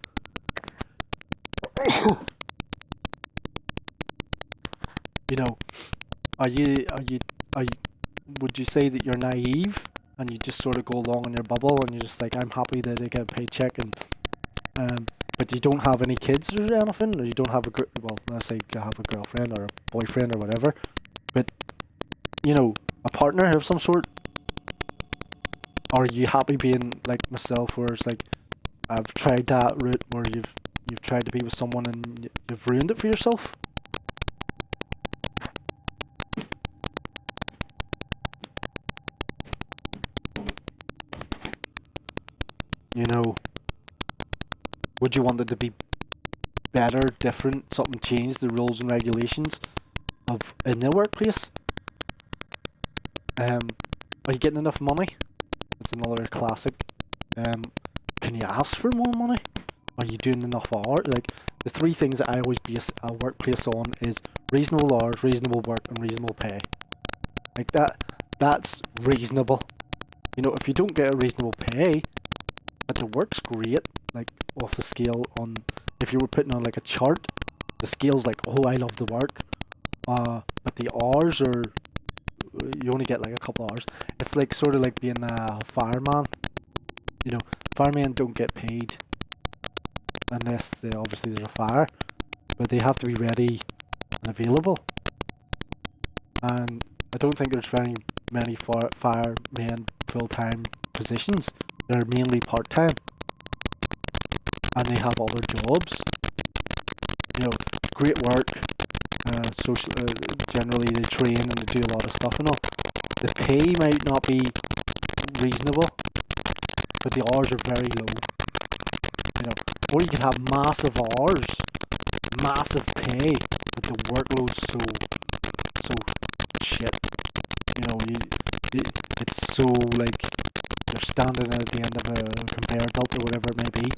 You know, would you say that you're naive and you just sort of go along in your bubble and you're just like, I'm happy that I get a paycheck, and but you don't have any kids or anything, or you don't have let's say you have a girlfriend or a boyfriend or whatever, but, you know, a partner of some sort? Or are you happy being like myself, where it's like, I've tried that route where you've tried to be with someone and you've ruined it for yourself? You know, would you want it to be better, different, something changed, the rules and regulations in the workplace? Are you getting enough money? It's another classic. Can you ask for more money? Are you doing enough hours? Like, the three things that I always base a workplace on is reasonable hours, reasonable work, and reasonable pay. Like, that's reasonable. You know, if you don't get a reasonable pay, but the work's great, like, off the scale on, if you were putting on like a chart, the scale's like, oh, I love the work, but the hours are, you only get like a couple hours. It's like sort of like being a fireman. You know, firemen don't get paid unless obviously there's a fire, but they have to be ready and available. And I don't think there's very many firemen full-time positions. They're mainly part-time, and they have other jobs. You know, great work. Generally they train and they do a lot of stuff and all. The pay might not be reasonable, but the hours are very low. You know, or you could have massive hours, massive pay, but the workload's so shit. You know, it's so like you're standing at the end of a conveyor belt or whatever it may be.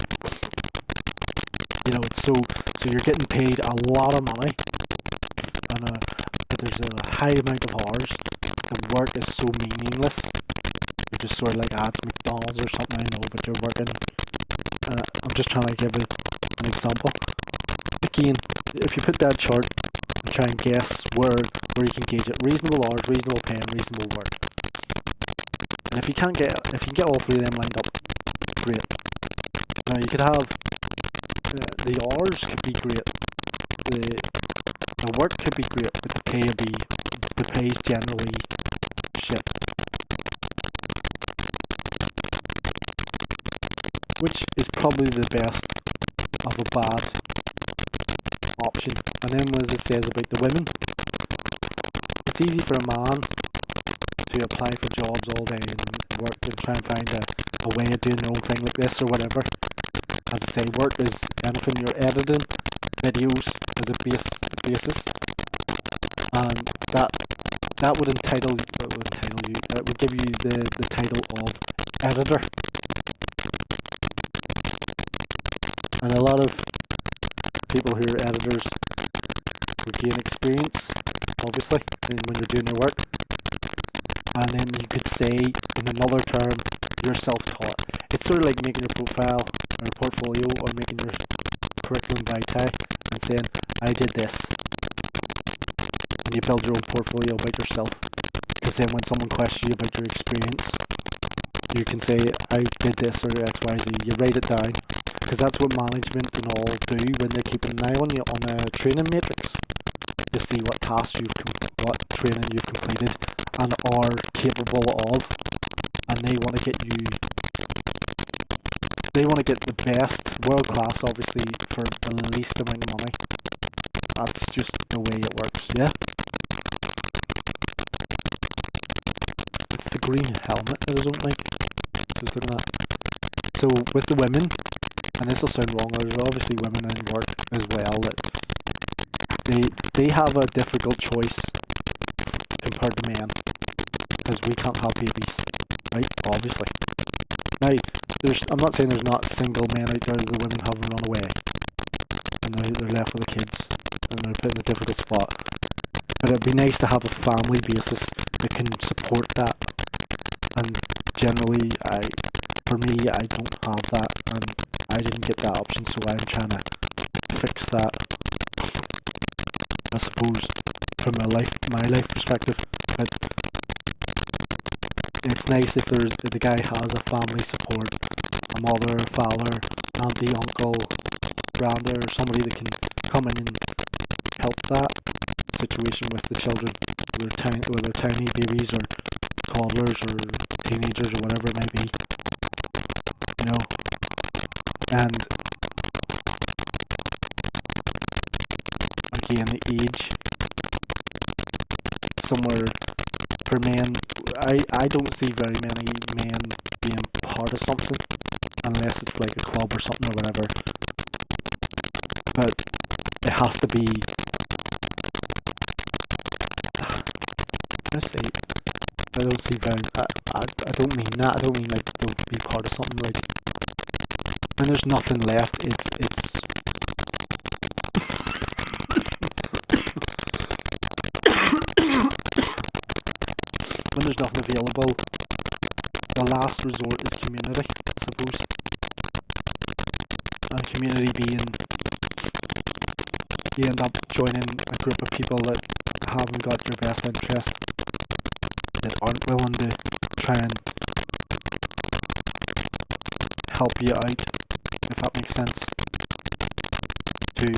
You know, it's so you're getting paid a lot of money, and but there's a high amount of hours. The work is so meaningless. You're just sort of like, it's McDonald's or something, I know, but you're working. I'm just trying to give it an example. Again, if you put that chart and try and guess where you can gauge it, reasonable hours, reasonable pay, and reasonable work. And if you can get all three of them lined up, great. Now you could have the hours could be great, the work could be great, but the pay is generally shit. Which is probably the best of a bad option. And then as it says about the women, it's easy for a man to apply for jobs all day and work and try and find a way of doing their own thing like this or whatever. As I say, work is anything you're editing videos as a basis, and that would entitle you. That would give you the title of editor. And a lot of people who are editors would gain experience, obviously, when you're doing your work. And then you could say, in another term, you're self-taught. It's sort of like making your profile or portfolio or making your curriculum vitae and saying, I did this. And you build your own portfolio about yourself. Because then when someone questions you about your experience, you can say, I did this or XYZ. You write it down. Because that's what management and all do when they keep an eye on you on a training matrix. To see what tasks what training you've completed and are capable of. And they want to get you... They want to get the best, world class obviously, for the least amount of money. That's just the way it works, yeah? It's the green helmet that I don't like. Just looking at. So with the women, and this will sound wrong, there's obviously women in work as well that they have a difficult choice compared to men. Because we can't have babies, right? Obviously. Now, I'm not saying there's not single men out there that the women have run away and they're left with the kids and they're put in a difficult spot. But it'd be nice to have a family basis that can support that. And generally, for me, I don't have that, and I didn't get that option, so I'm trying to fix that. I suppose from my life perspective, but it's nice if the guy has a family support, a mother, father, auntie, uncle, granda, or somebody that can come in and help that situation with the children, whether tiny babies or toddlers or teenagers or whatever it may be, you know. And again, the age, somewhere for men, I don't see very many men being part of something unless it's like a club or something or whatever. But it has to be, let's see, I don't see very, I don't mean that, I don't mean like don't be part of something, like when there's nothing left, it's when there's nothing available, the last resort is community, I suppose. And community being, you end up joining a group of people that haven't got your best interest, that aren't willing to try and help you out, if that makes sense, to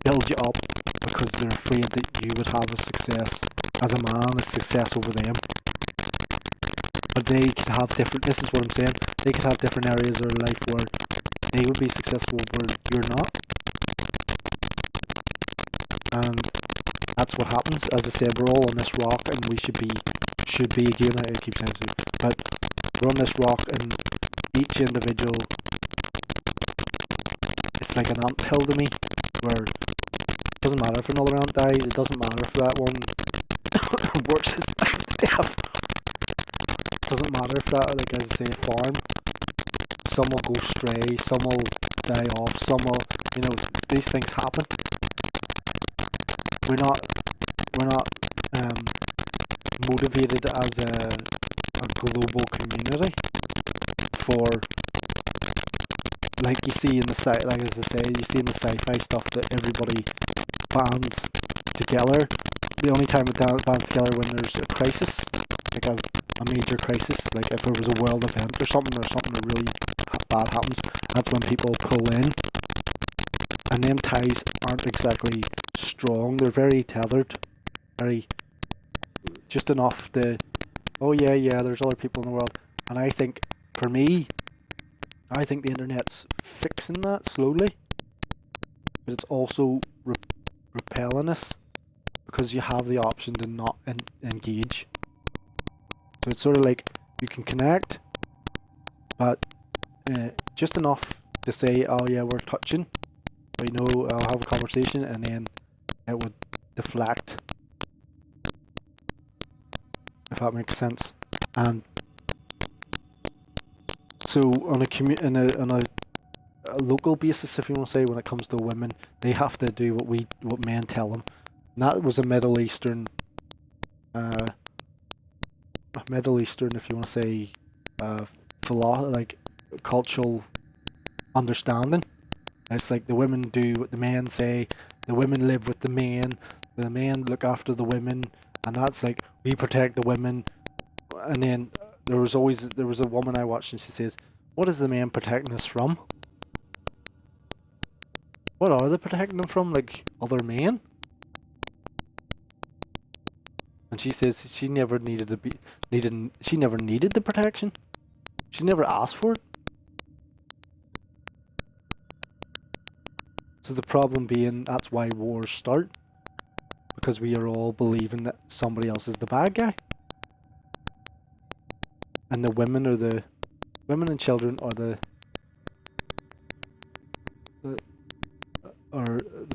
build you up because they're afraid that you would have a success as a man, a success over them. But they could have different, this is what I'm saying, they could have different areas of their life where they would be successful where you're not. And that's what happens. As I said, we're all on this rock and we should be again, I keep saying so, but we're on this rock and each individual, it's like an ant hill to me, where it doesn't matter if another ant dies, it doesn't matter if that one works his life to death. It doesn't matter if that, like as I say, a farm, some will go stray, some will die off, some will, you know, these things happen. We're not motivated as a global community for, like you see in the like as I say, you see in the sci-fi stuff that everybody bands together. The only time it bands together when there's a crisis, like a major crisis, like if there was a world event or something that really bad happens, that's when people pull in. And them ties aren't exactly strong, they're very tethered, very just enough to, oh yeah, there's other people in the world. And I think, for me, I think the internet's fixing that slowly, but it's also repelling us because you have the option to not engage. So it's sort of like you can connect, but just enough to say, oh yeah, we're touching, or, you know, I'll have a conversation, and then it would deflect, if that makes sense. And so on a local basis, if you want to say, when it comes to women, they have to do what men tell them. And that was a Middle Eastern, if you want to say, like cultural understanding. It's like the women do what the men say, the women live with the men look after the women, and that's like, we protect the women. And then there was a woman I watched, and she says, what is the men protecting us from? What are they protecting them from? Like other men? And she says she never needed the protection. She never asked for it. So the problem being, that's why wars start, because we are all believing that somebody else is the bad guy, and the women and children are the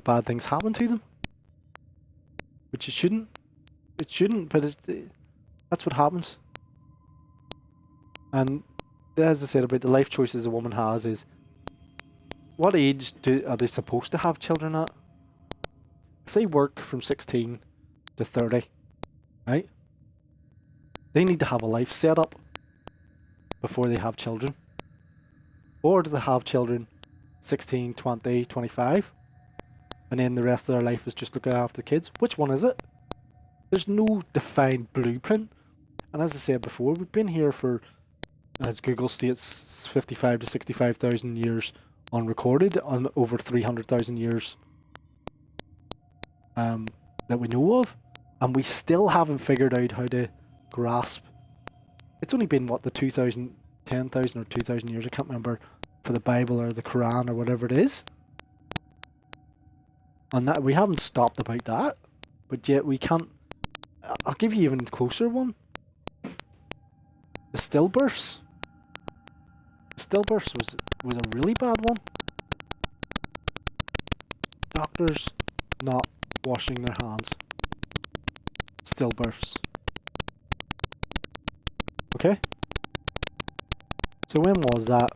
bad things happen to them, which it shouldn't, but that's what happens. And as I said about the life choices a woman has, is what age are they supposed to have children at? If they work from 16 to 30, right? They need to have a life set up before they have children. Or do they have children 16, 20, 25? And then the rest of their life is just looking after the kids? Which one is it? There's no defined blueprint. And as I said before, we've been here for, as Google states, 55 to 65,000 years unrecorded, on over 300,000 years that we know of, and we still haven't figured out how to grasp. It's only been, what, the 10,000 or 2,000 years, I can't remember, for the Bible or the Quran or whatever it is, and that we haven't stopped about that, but yet we can't. I'll give you even a closer one. The stillbirths. Stillbirths was a really bad one. Doctors not washing their hands. Stillbirths. Okay? So when was that?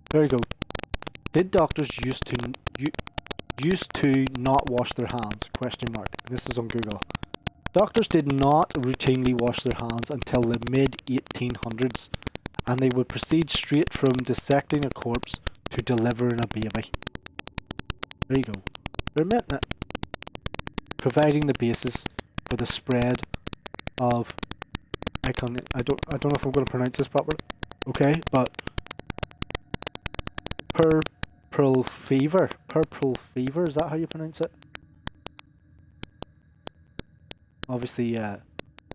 There you go. Did doctors used to not wash their hands? Question mark. This is on Google. Doctors did not routinely wash their hands until the mid-1800s, and they would proceed straight from dissecting a corpse to delivering a baby. There you go. Permitting it. Providing the basis for the spread of I don't know if I'm going to pronounce this properly. Okay, but purple fever. Purple fever, is that how you pronounce it? Obviously, a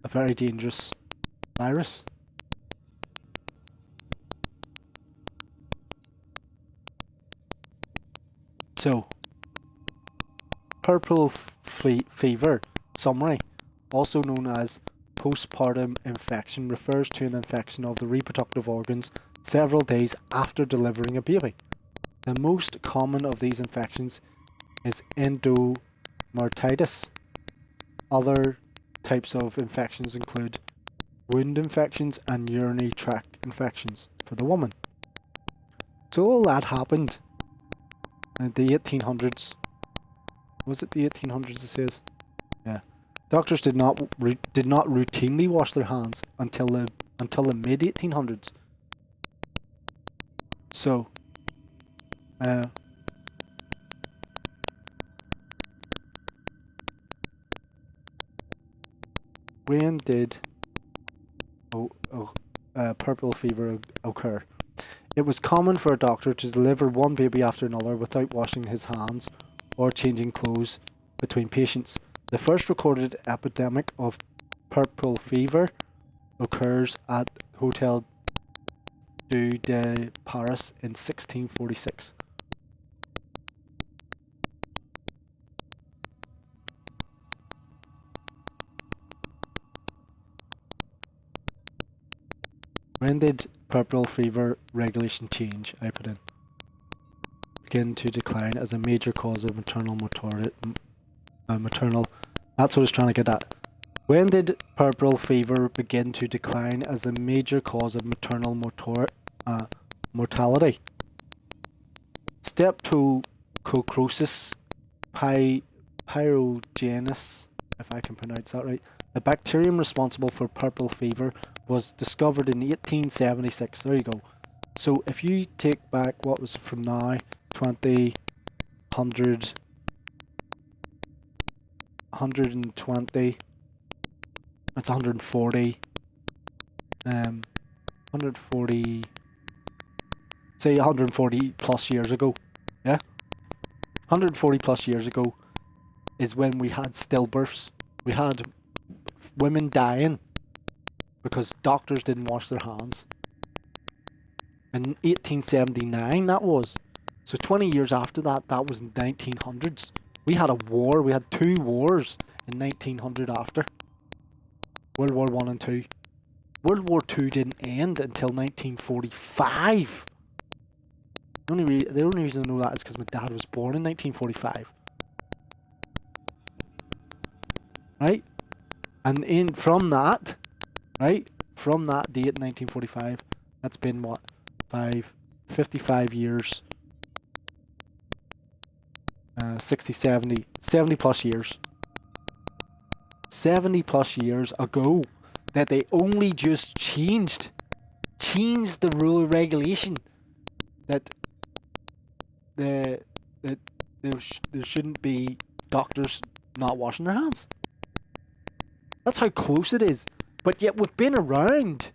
very dangerous virus. So, purple fever, summary, also known as postpartum infection, refers to an infection of the reproductive organs several days after delivering a baby. The most common of these infections is endometritis. Other types of infections include wound infections and urinary tract infections for the woman. So all that happened in the 1800s. Was it the 1800s it says? Yeah. Doctors did not routinely wash their hands until the mid 1800s. So when did purple fever occur? It was common for a doctor to deliver one baby after another without washing his hands or changing clothes between patients. The first recorded epidemic of purple fever occurs at Hotel de Paris in 1646. When did purple fever regulation change? I put in. Begin to decline as a major cause of maternal mortality. That's what I was trying to get at. When did purple fever begin to decline as a major cause of maternal mortality? Streptococcus pyogenes, if I can pronounce that right. The bacterium responsible for purple fever was discovered in 1876. There you go. So if you take back what was from now, 20, 100, 120, that's 140, 140, say 140 plus years ago, yeah? 140 plus years ago is when we had stillbirths. We had women dying because doctors didn't wash their hands. In 1879 that was. So 20 years after that, that was in 1900s. We had a war, we had 2 wars in 1900 after. World War 1 and 2. World War 2 didn't end until 1945. The only reason I know that is because my dad was born in 1945. Right? And from that date, 1945, that's been what? 55 years. 60, 70 plus years. 70 plus years ago that they only just changed the rule regulation that there shouldn't be doctors not washing their hands. That's how close it is. But yet we've been around.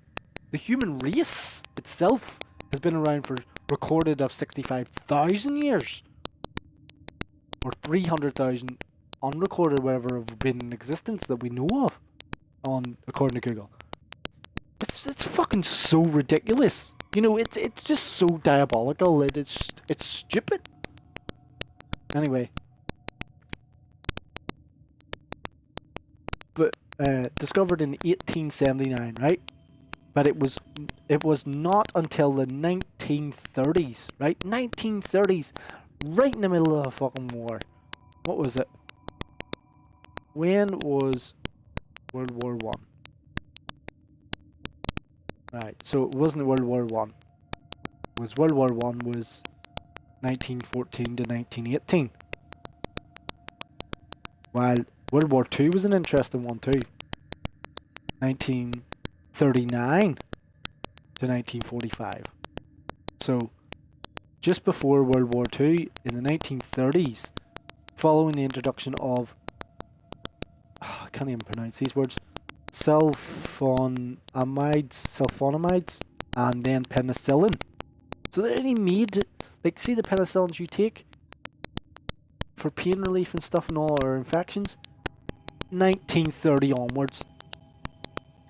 The human race itself has been around for recorded of 65,000 years. Or 300,000 unrecorded, wherever have been in existence that we know of, according to Google. It's fucking so ridiculous. You know, it's just so diabolical. It's stupid. Anyway, but discovered in 1879, right? But it was not until the 1930s, right? 1930s. Right in the middle of a fucking war. What was it? When was World War 1? Right, so it wasn't World War 1. It was World War 1 was 1914 to 1918. While World War 2 was an interesting one too. 1939 to 1945. So just before World War II, in the 1930s, following the introduction of, I can't even pronounce these words, sulfonamides, and then penicillin. So they only made, like, see the penicillins you take for pain relief and stuff and all, or infections? 1930 onwards.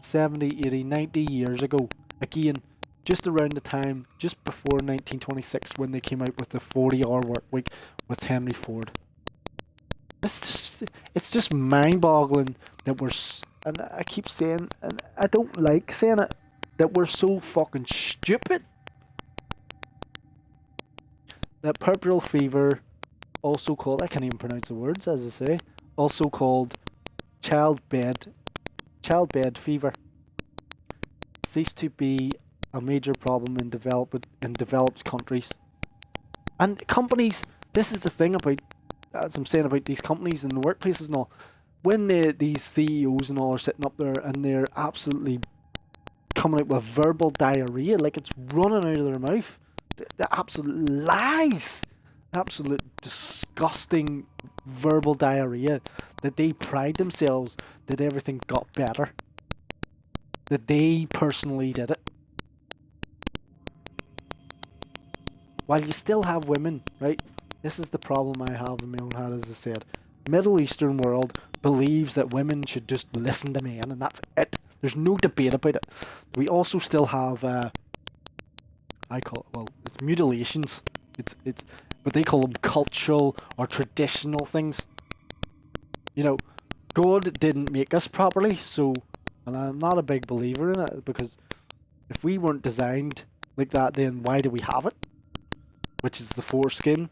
70, 80, 90 years ago. Again, just around the time, just before 1926, when they came out with the 40-hour work week with Henry Ford. It's just mind-boggling that and I keep saying, and I don't like saying it, that we're so fucking stupid. That puerperal fever, also called, I can't even pronounce the words as I say, also called childbed fever, ceased to be a major problem in developed countries. And companies, this is the thing about, as I'm saying about these companies and the workplaces and all, when these CEOs and all are sitting up there and they're absolutely coming out with verbal diarrhea, like it's running out of their mouth, the absolute lies, absolute disgusting verbal diarrhea, that they pride themselves that everything got better, that they personally did it. While you still have women, right? This is the problem I have in my own head, as I said. Middle Eastern world believes that women should just listen to men, and that's it. There's no debate about it. We also still have, it's mutilations. It's, but they call them cultural or traditional things. You know, God didn't make us properly, so, and I'm not a big believer in it, because if we weren't designed like that, then why do we have it? Which is the foreskin,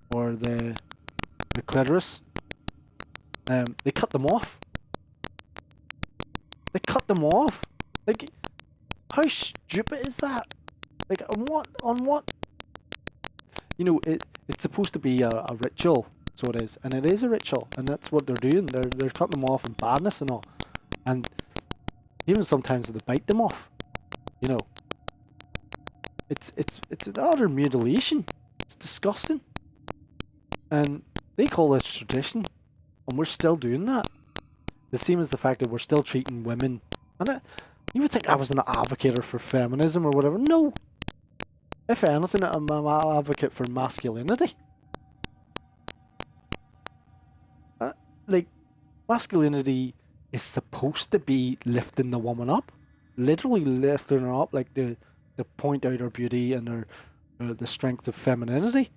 or the clitoris. They cut them off. They cut them off. Like, how stupid is that? Like, on what? You know, it's supposed to be a ritual, so it is, and it is a ritual, and that's what they're doing. They're cutting them off in badness and all, and even sometimes they bite them off. You know, it's an utter mutilation. It's disgusting, and they call this tradition, and we're still doing that. The same as the fact that we're still treating women, and you would think I was an advocate for feminism or whatever. No. If anything, I'm an advocate for masculinity. Like, masculinity is supposed to be lifting the woman up. Literally lifting her up, like to point out her beauty and her the strength of femininity.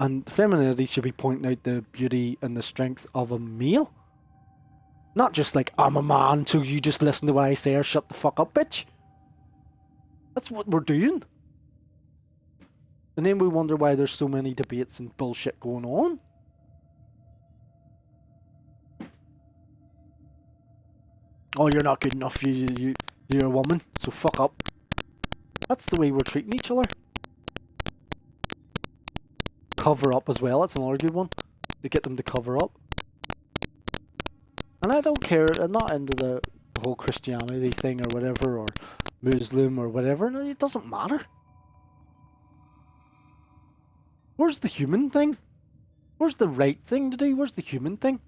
And femininity should be pointing out the beauty and the strength of a male. Not just like, I'm a man, so you just listen to what I say or shut the fuck up, bitch. That's what we're doing. And then we wonder why there's so many debates and bullshit going on. Oh, you're not good enough, you're a woman, so fuck up. That's the way we're treating each other. Cover up as well, that's another good one. To get them to cover up. And I don't care, I'm not into the whole Christianity thing or whatever, or Muslim or whatever, no, it doesn't matter. Where's the human thing? Where's the right thing to do? Where's the human thing?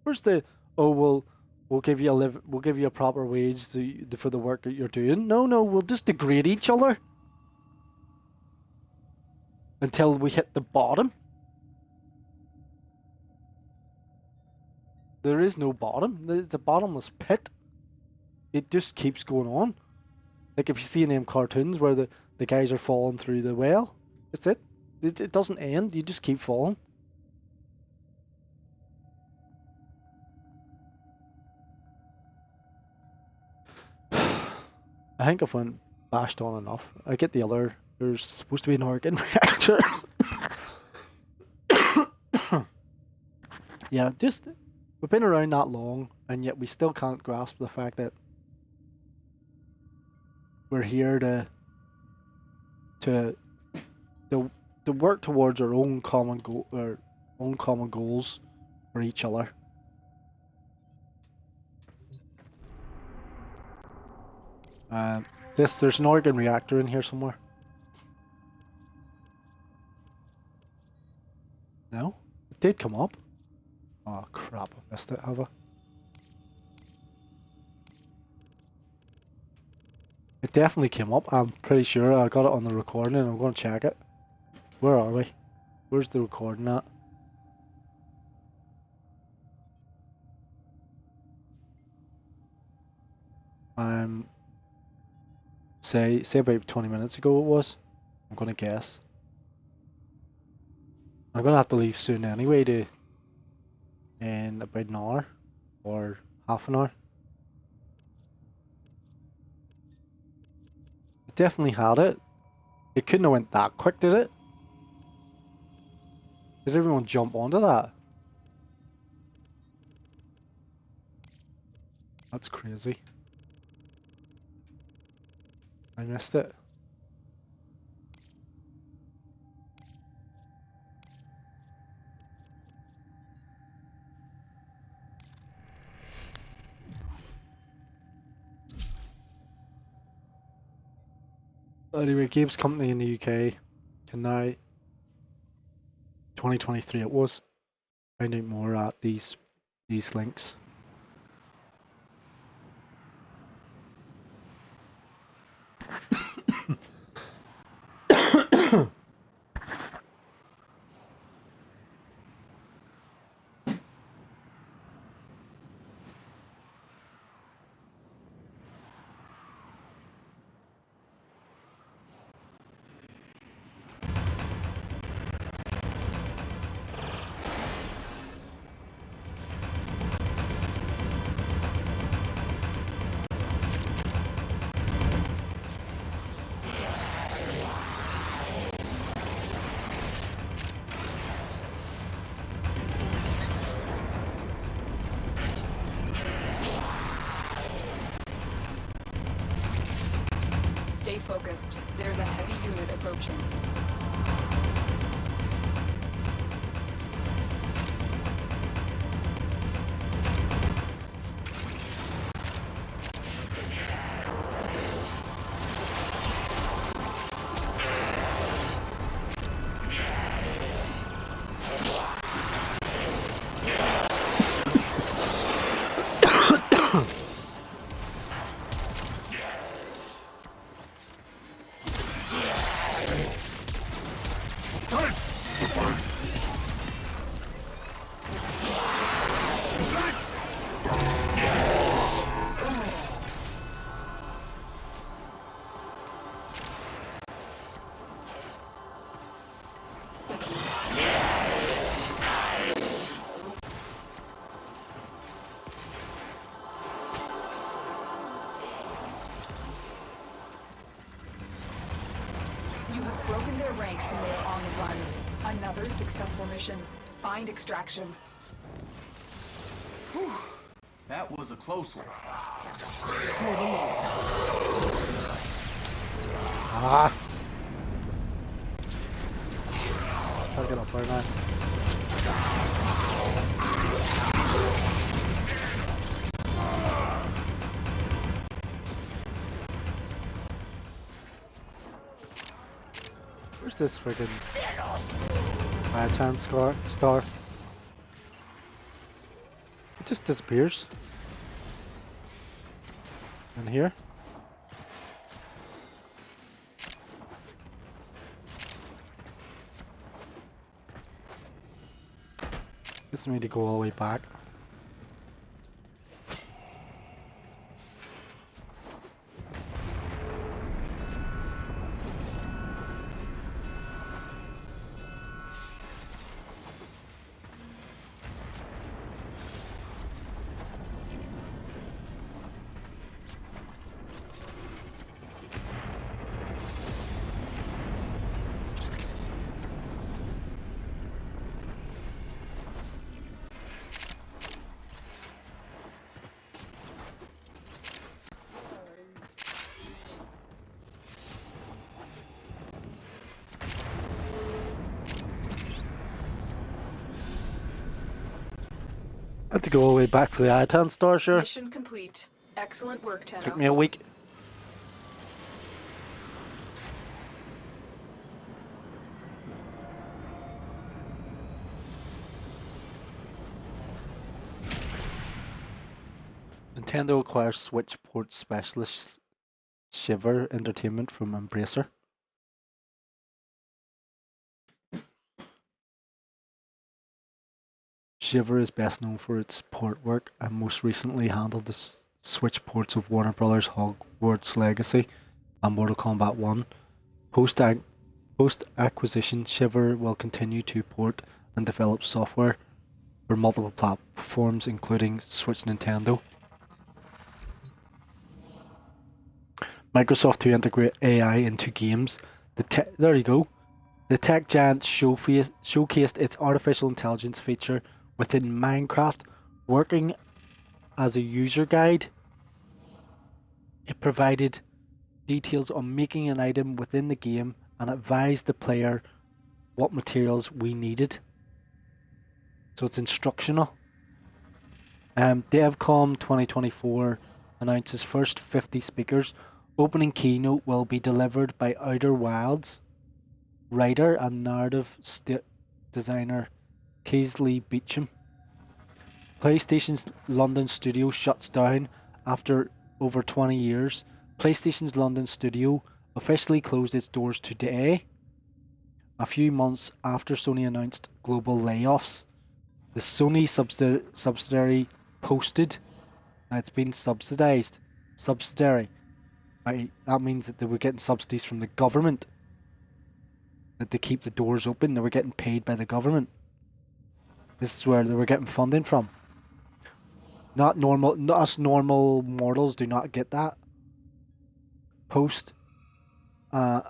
Where's the, oh, well, we'll give you a proper wage for the work that you're doing? No, we'll just degrade each other. Until we hit the bottom. There is no bottom. It's a bottomless pit. It just keeps going on. Like if you see in them cartoons where the guys are falling through the well. That's it. It doesn't end. You just keep falling. I think I've went bashed on enough. I get the other. There's supposed to be an organ reactor. Yeah, just we've been around that long, and yet we still can't grasp the fact that we're here to work towards our own common goals for each other. There's an organ reactor in here somewhere. No? It did come up. Oh crap, I missed it, have I? It definitely came up. I'm pretty sure I got it on the recording and I'm going to check it. Where are we? Where's the recording at? Say about 20 minutes ago it was. I'm going to guess. I'm going to have to leave soon anyway in about an hour or half an hour. It definitely had it. It couldn't have went that quick, did it? Did everyone jump onto that? That's crazy. I missed it. Anyway, Games Company in the UK can now, 2023 it was, find out more at these links. Stay focused. There's a heavy unit approaching. Broken their ranks and they are on the run. Another successful mission. Find extraction. Whew. That was a close one. For the loss. Ah! Gotta get up there now. Where's this friggin' right-hand star? It just disappears. And here? This made it go all the way back. I had to go all the way back for the Itan star, sure. Mission complete. Excellent work, Tenno. Took me a week. Nintendo acquires Switch port specialist Shiver Entertainment from Embracer. Shiver is best known for its port work and most recently handled the Switch ports of Warner Bros. Hogwarts Legacy and Mortal Kombat 1. Post-acquisition, Shiver will continue to port and develop software for multiple platforms including Switch Nintendo. Microsoft to integrate AI into games. There you go. The tech giant showcased its artificial intelligence feature within Minecraft, working as a user guide. It provided details on making an item within the game and advised the player what materials we needed. So it's instructional. DevCon 2024 announces first 50 speakers. Opening keynote will be delivered by Outer Wilds writer and narrative designer Kingsley Beacham. PlayStation's London studio shuts down after over 20 years. PlayStation's London studio officially closed its doors today, a few months after Sony announced global layoffs. The Sony subsidiary posted, now it's been subsidiary. That means that they were getting subsidies from the government, that they keep the doors open. They were getting paid by the government. This is where they were getting funding from. Not us normal mortals do not get that. Post an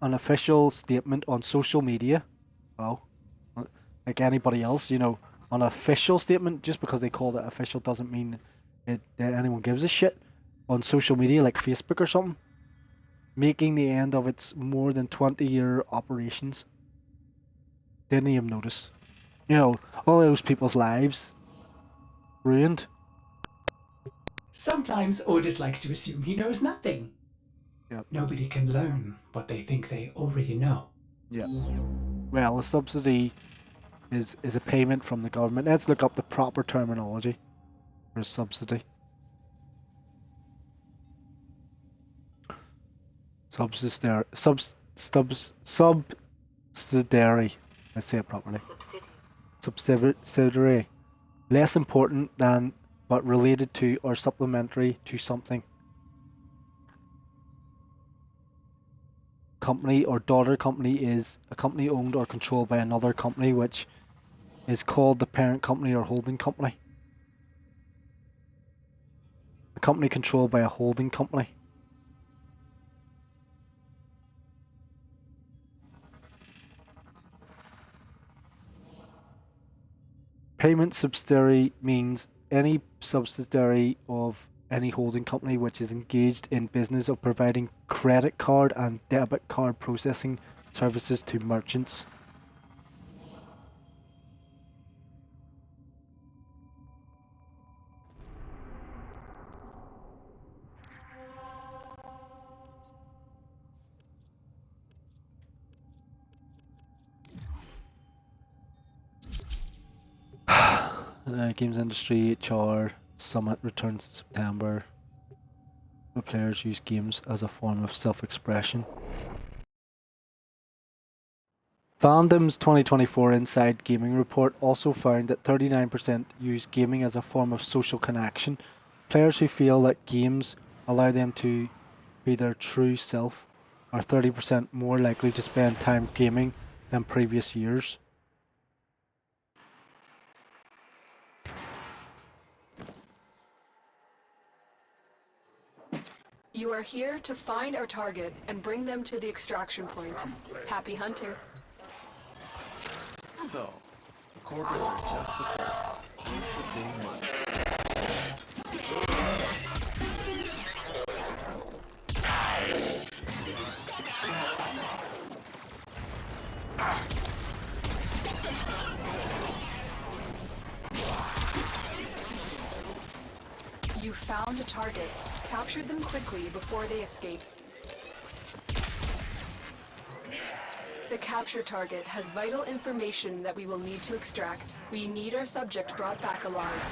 official statement on social media. Well, like anybody else, an official statement, just because they call it official doesn't mean that anyone gives a shit. On social media like Facebook or something, making the end of its more than 20-year operations. Didn't even notice. All those people's lives ruined. Sometimes Otis likes to assume he knows nothing. Yep. Nobody can learn what they think they already know. Yeah. Well, a subsidy is a payment from the government. Let's look up the proper terminology for a subsidy. Subsidiary. Let's say it properly. Subsidiary. Less important than, but related to or supplementary to something. Company or daughter company is a company owned or controlled by another company, which is called the parent company or holding company. A company controlled by a holding company. Payment subsidiary means any subsidiary of any holding company which is engaged in business of providing credit card and debit card processing services to merchants. Games Industry HR Summit returns in September. The players use games as a form of self-expression. Fandom's 2024 Inside Gaming Report also found that 39% use gaming as a form of social connection. Players who feel that games allow them to be their true self are 30% more likely to spend time gaming than previous years. You are here to find our target and bring them to the extraction point. Happy hunting. So, the quarters are just the core. You should be money. You found a target. Capture them quickly before they escape. The capture target has vital information that we will need to extract. We need our subject brought back alive.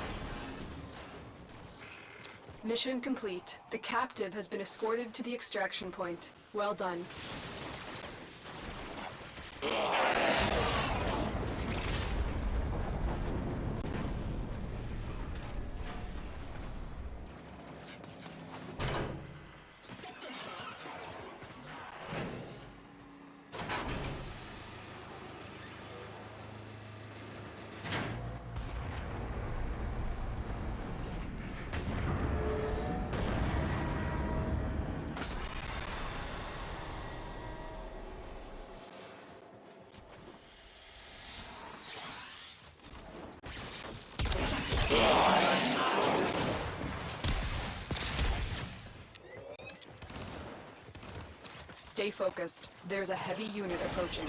Mission complete. The captive has been escorted to the extraction point. Well done. Stay focused. There's a heavy unit approaching.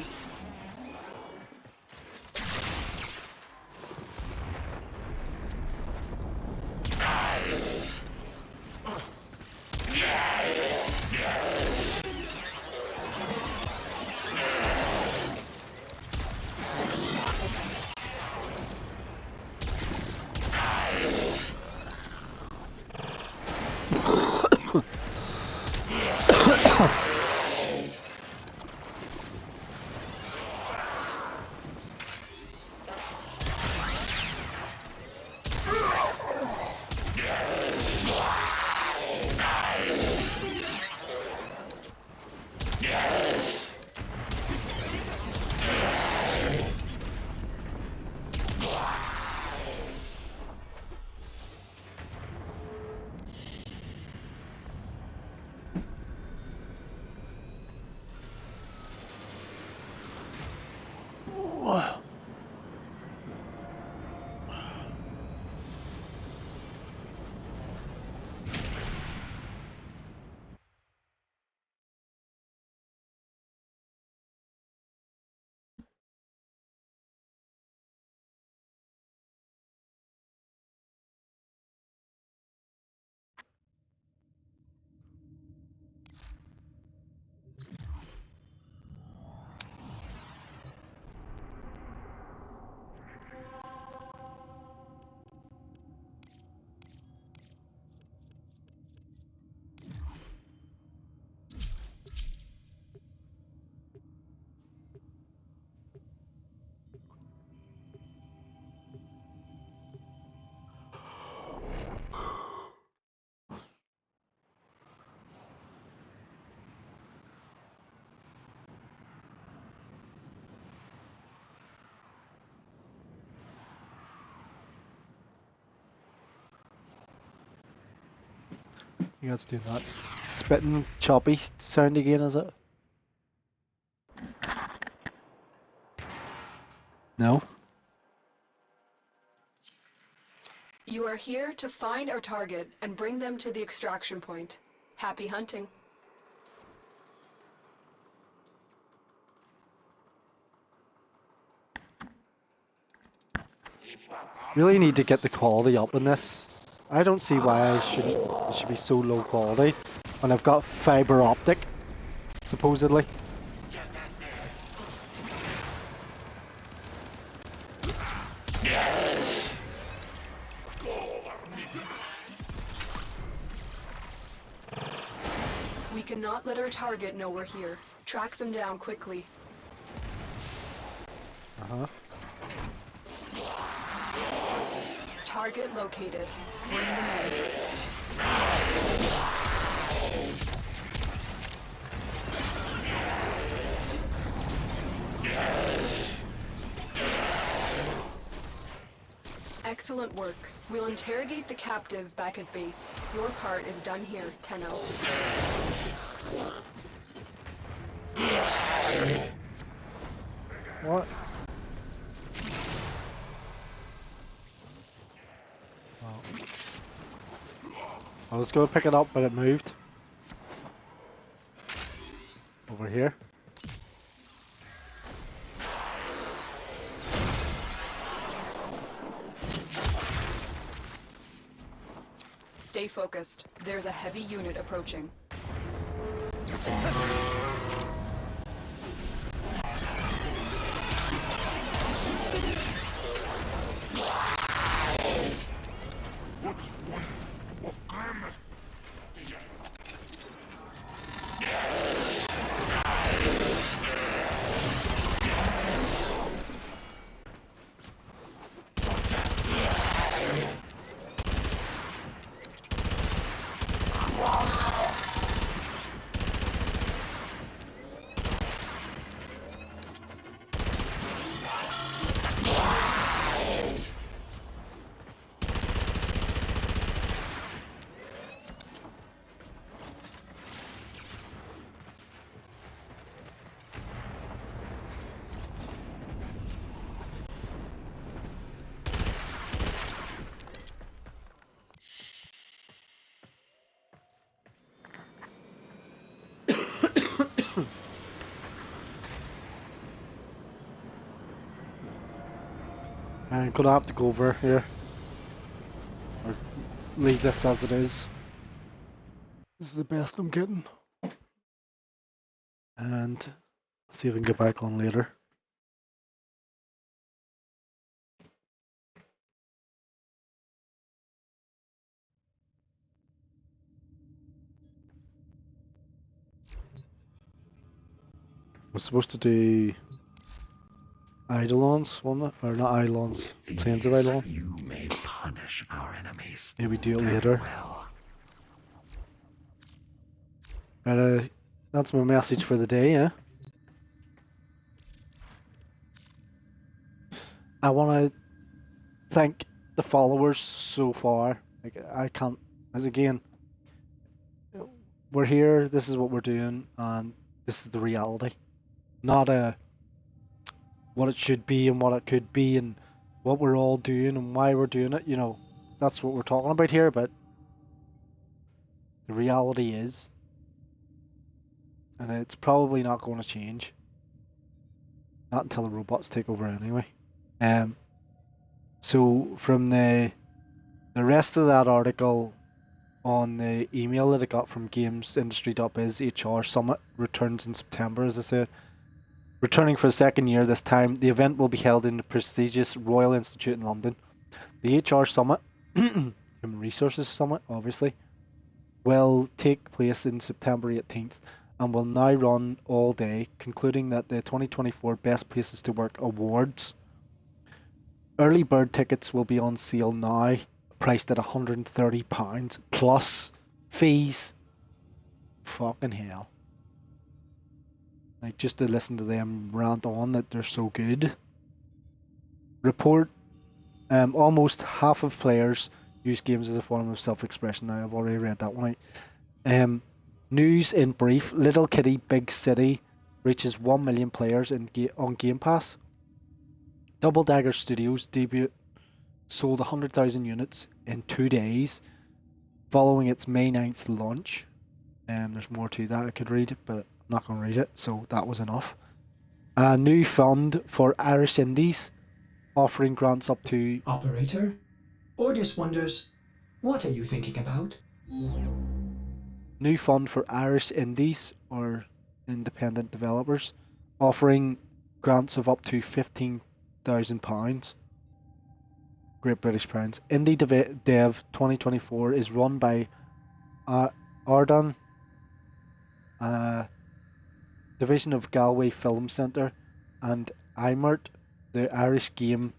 You guys do that spitting choppy sound again, is it? No? You are here to find our target and bring them to the extraction point. Happy hunting. Really need to get the quality up in this. I don't see why it should be so low quality when I've got fiber optic, supposedly. We cannot let our target know we're here. Track them down quickly. Uh-huh. Target located. Bring them in. Excellent work. We'll interrogate the captive back at base. Your part is done here, Tenno. What? I was going to pick it up, but it moved. Over here. Stay focused. There's a heavy unit approaching. What's one of Gamma I'm gonna have to go over here. Or leave this as it is. This is the best I'm getting. And see if we can get back on later. We're supposed to do Eidolons, wasn't it? Or not Eidolons, Plains of Eidolon. You may punish our enemies. Maybe do it later. Well, But that's my message for the day, yeah? I want to thank the followers so far. Like, I can't, as again, we're here, this is what we're doing, and this is the reality. Not what it should be and what it could be and what we're all doing and why we're doing it. You know, that's what we're talking about here, but the reality is, and it's probably not going to change. Not until the robots take over anyway. So from the rest of that article on the email that I got from gamesindustry.biz, HR Summit returns in September, as I said. Returning for the second year this time, the event will be held in the prestigious Royal Institute in London. The HR Summit, Human Resources Summit, obviously, will take place in September 18th and will now run all day, concluding that the 2024 Best Places to Work Awards. Early bird tickets will be on sale now, priced at £130 plus fees. Fucking hell. Like, just to listen to them rant on that they're so good. Report, almost half of players use games as a form of self-expression. Now, I've already read that one out. News in brief, Little Kitty Big City reaches 1 million players on Game Pass. Double Dagger Studios debut sold 100,000 units in 2 days following its May 9th launch. There's more to that I could read, but I'm not going to read it, so that was enough. A new fund for Irish indies, offering grants up to... operator? Ordis wonders, what are you thinking about? New fund for Irish indies, or independent developers, offering grants of up to £15,000. Great British Pounds. Indie Dev 2024 is run by Ardan, division of Galway Film Centre, and IMERT, the Irish Game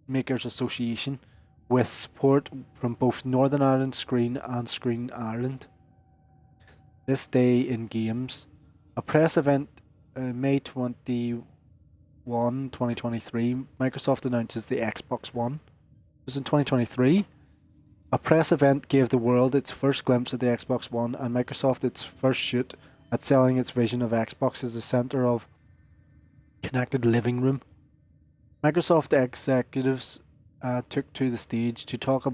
Makers Association, with support from both Northern Ireland Screen and Screen Ireland. This day in games, a press event, May 21, 2023, Microsoft announces the Xbox One. It was in 2023. A press event gave the world its first glimpse of the Xbox One and Microsoft its first shoot at selling its vision of Xbox as the center of connected living room. Microsoft executives took to the stage to talk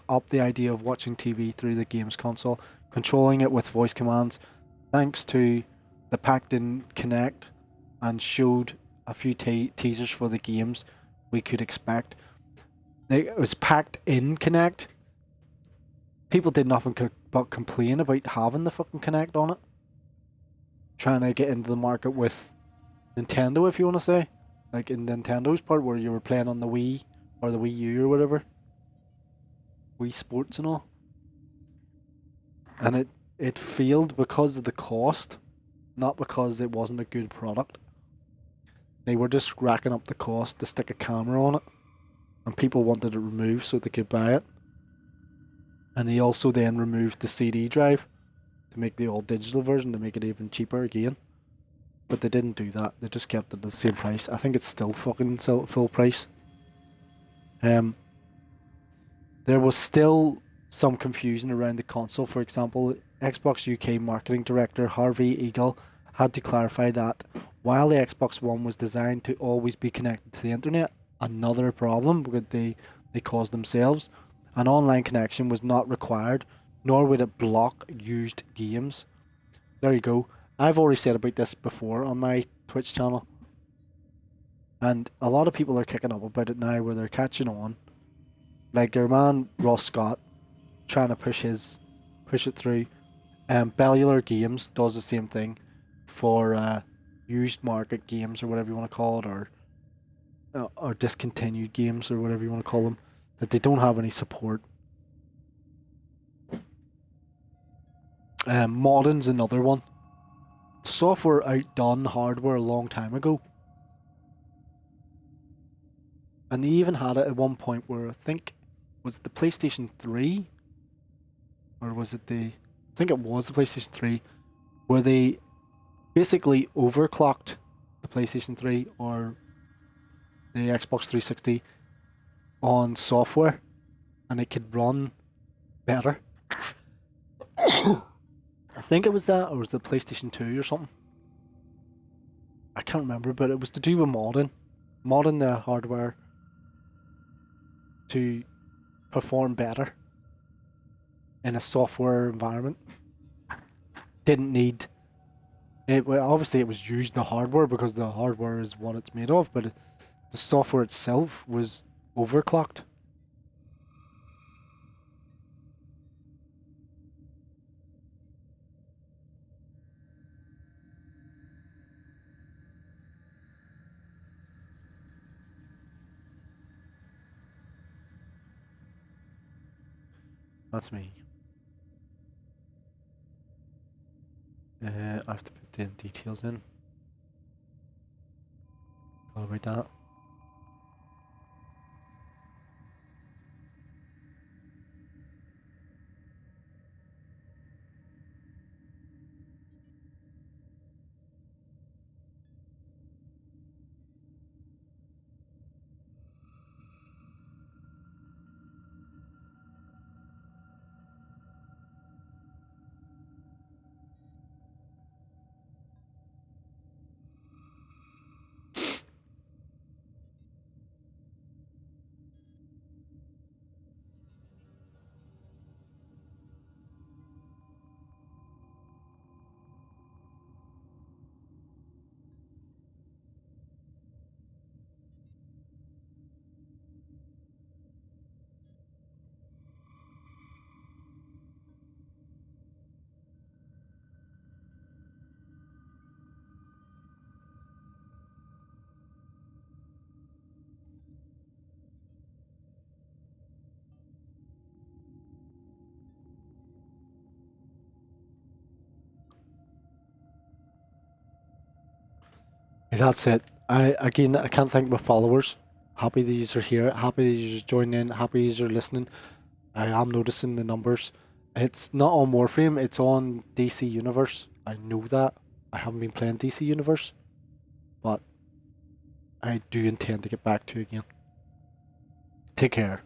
up the idea of watching TV through the games console, controlling it with voice commands, thanks to the packed-in Kinect, and showed a few teasers for the games we could expect. It was packed in Kinect. People did nothing but complain about having the fucking Kinect on it. Trying to get into the market with Nintendo, if you want to say. Like in Nintendo's part where you were playing on the Wii or the Wii U or whatever. Wii Sports and all. And it failed because of the cost, not because it wasn't a good product. They were just racking up the cost to stick a camera on it, and people wanted it removed so they could buy it. And they also then removed the CD drive to make the all digital version to make it even cheaper again. But they didn't do that. They just kept it at the same price. I think it's still fucking full price. There was still some confusion around the console. For example, Xbox UK marketing director Harvey Eagle had to clarify that while the Xbox One was designed to always be connected to the internet, another problem that they caused themselves, an online connection was not required, nor would it block used games. There you go. I've already said about this before on my Twitch channel. And a lot of people are kicking up about it now where they're catching on. Like their man Ross Scott trying to push it through. Bellular Games does the same thing for used market games or whatever you want to call it, or discontinued games or whatever you want to call them, that they don't have any support. Modding's another one. Software outdone hardware a long time ago. And they even had it at one point where I think, was it the PlayStation 3? Or was it I think it was the PlayStation 3, where they basically overclocked the PlayStation 3 or the Xbox 360 on software, and it could run better. I think it was that, or was it the PlayStation 2 or something? I can't remember, but it was to do with modding the hardware to perform better in a software environment. Didn't need it. Well, obviously it was used the hardware because the hardware is what it's made of, but the software itself was overclocked. That's me. I have to put the details in. All about that. That's it. I can't thank my followers. Happy these are here. Happy these are joining in. Happy these are listening. I am noticing the numbers. It's not on Warframe. It's on DC Universe. I know that. I haven't been playing DC Universe, but I do intend to get back to it again. Take care.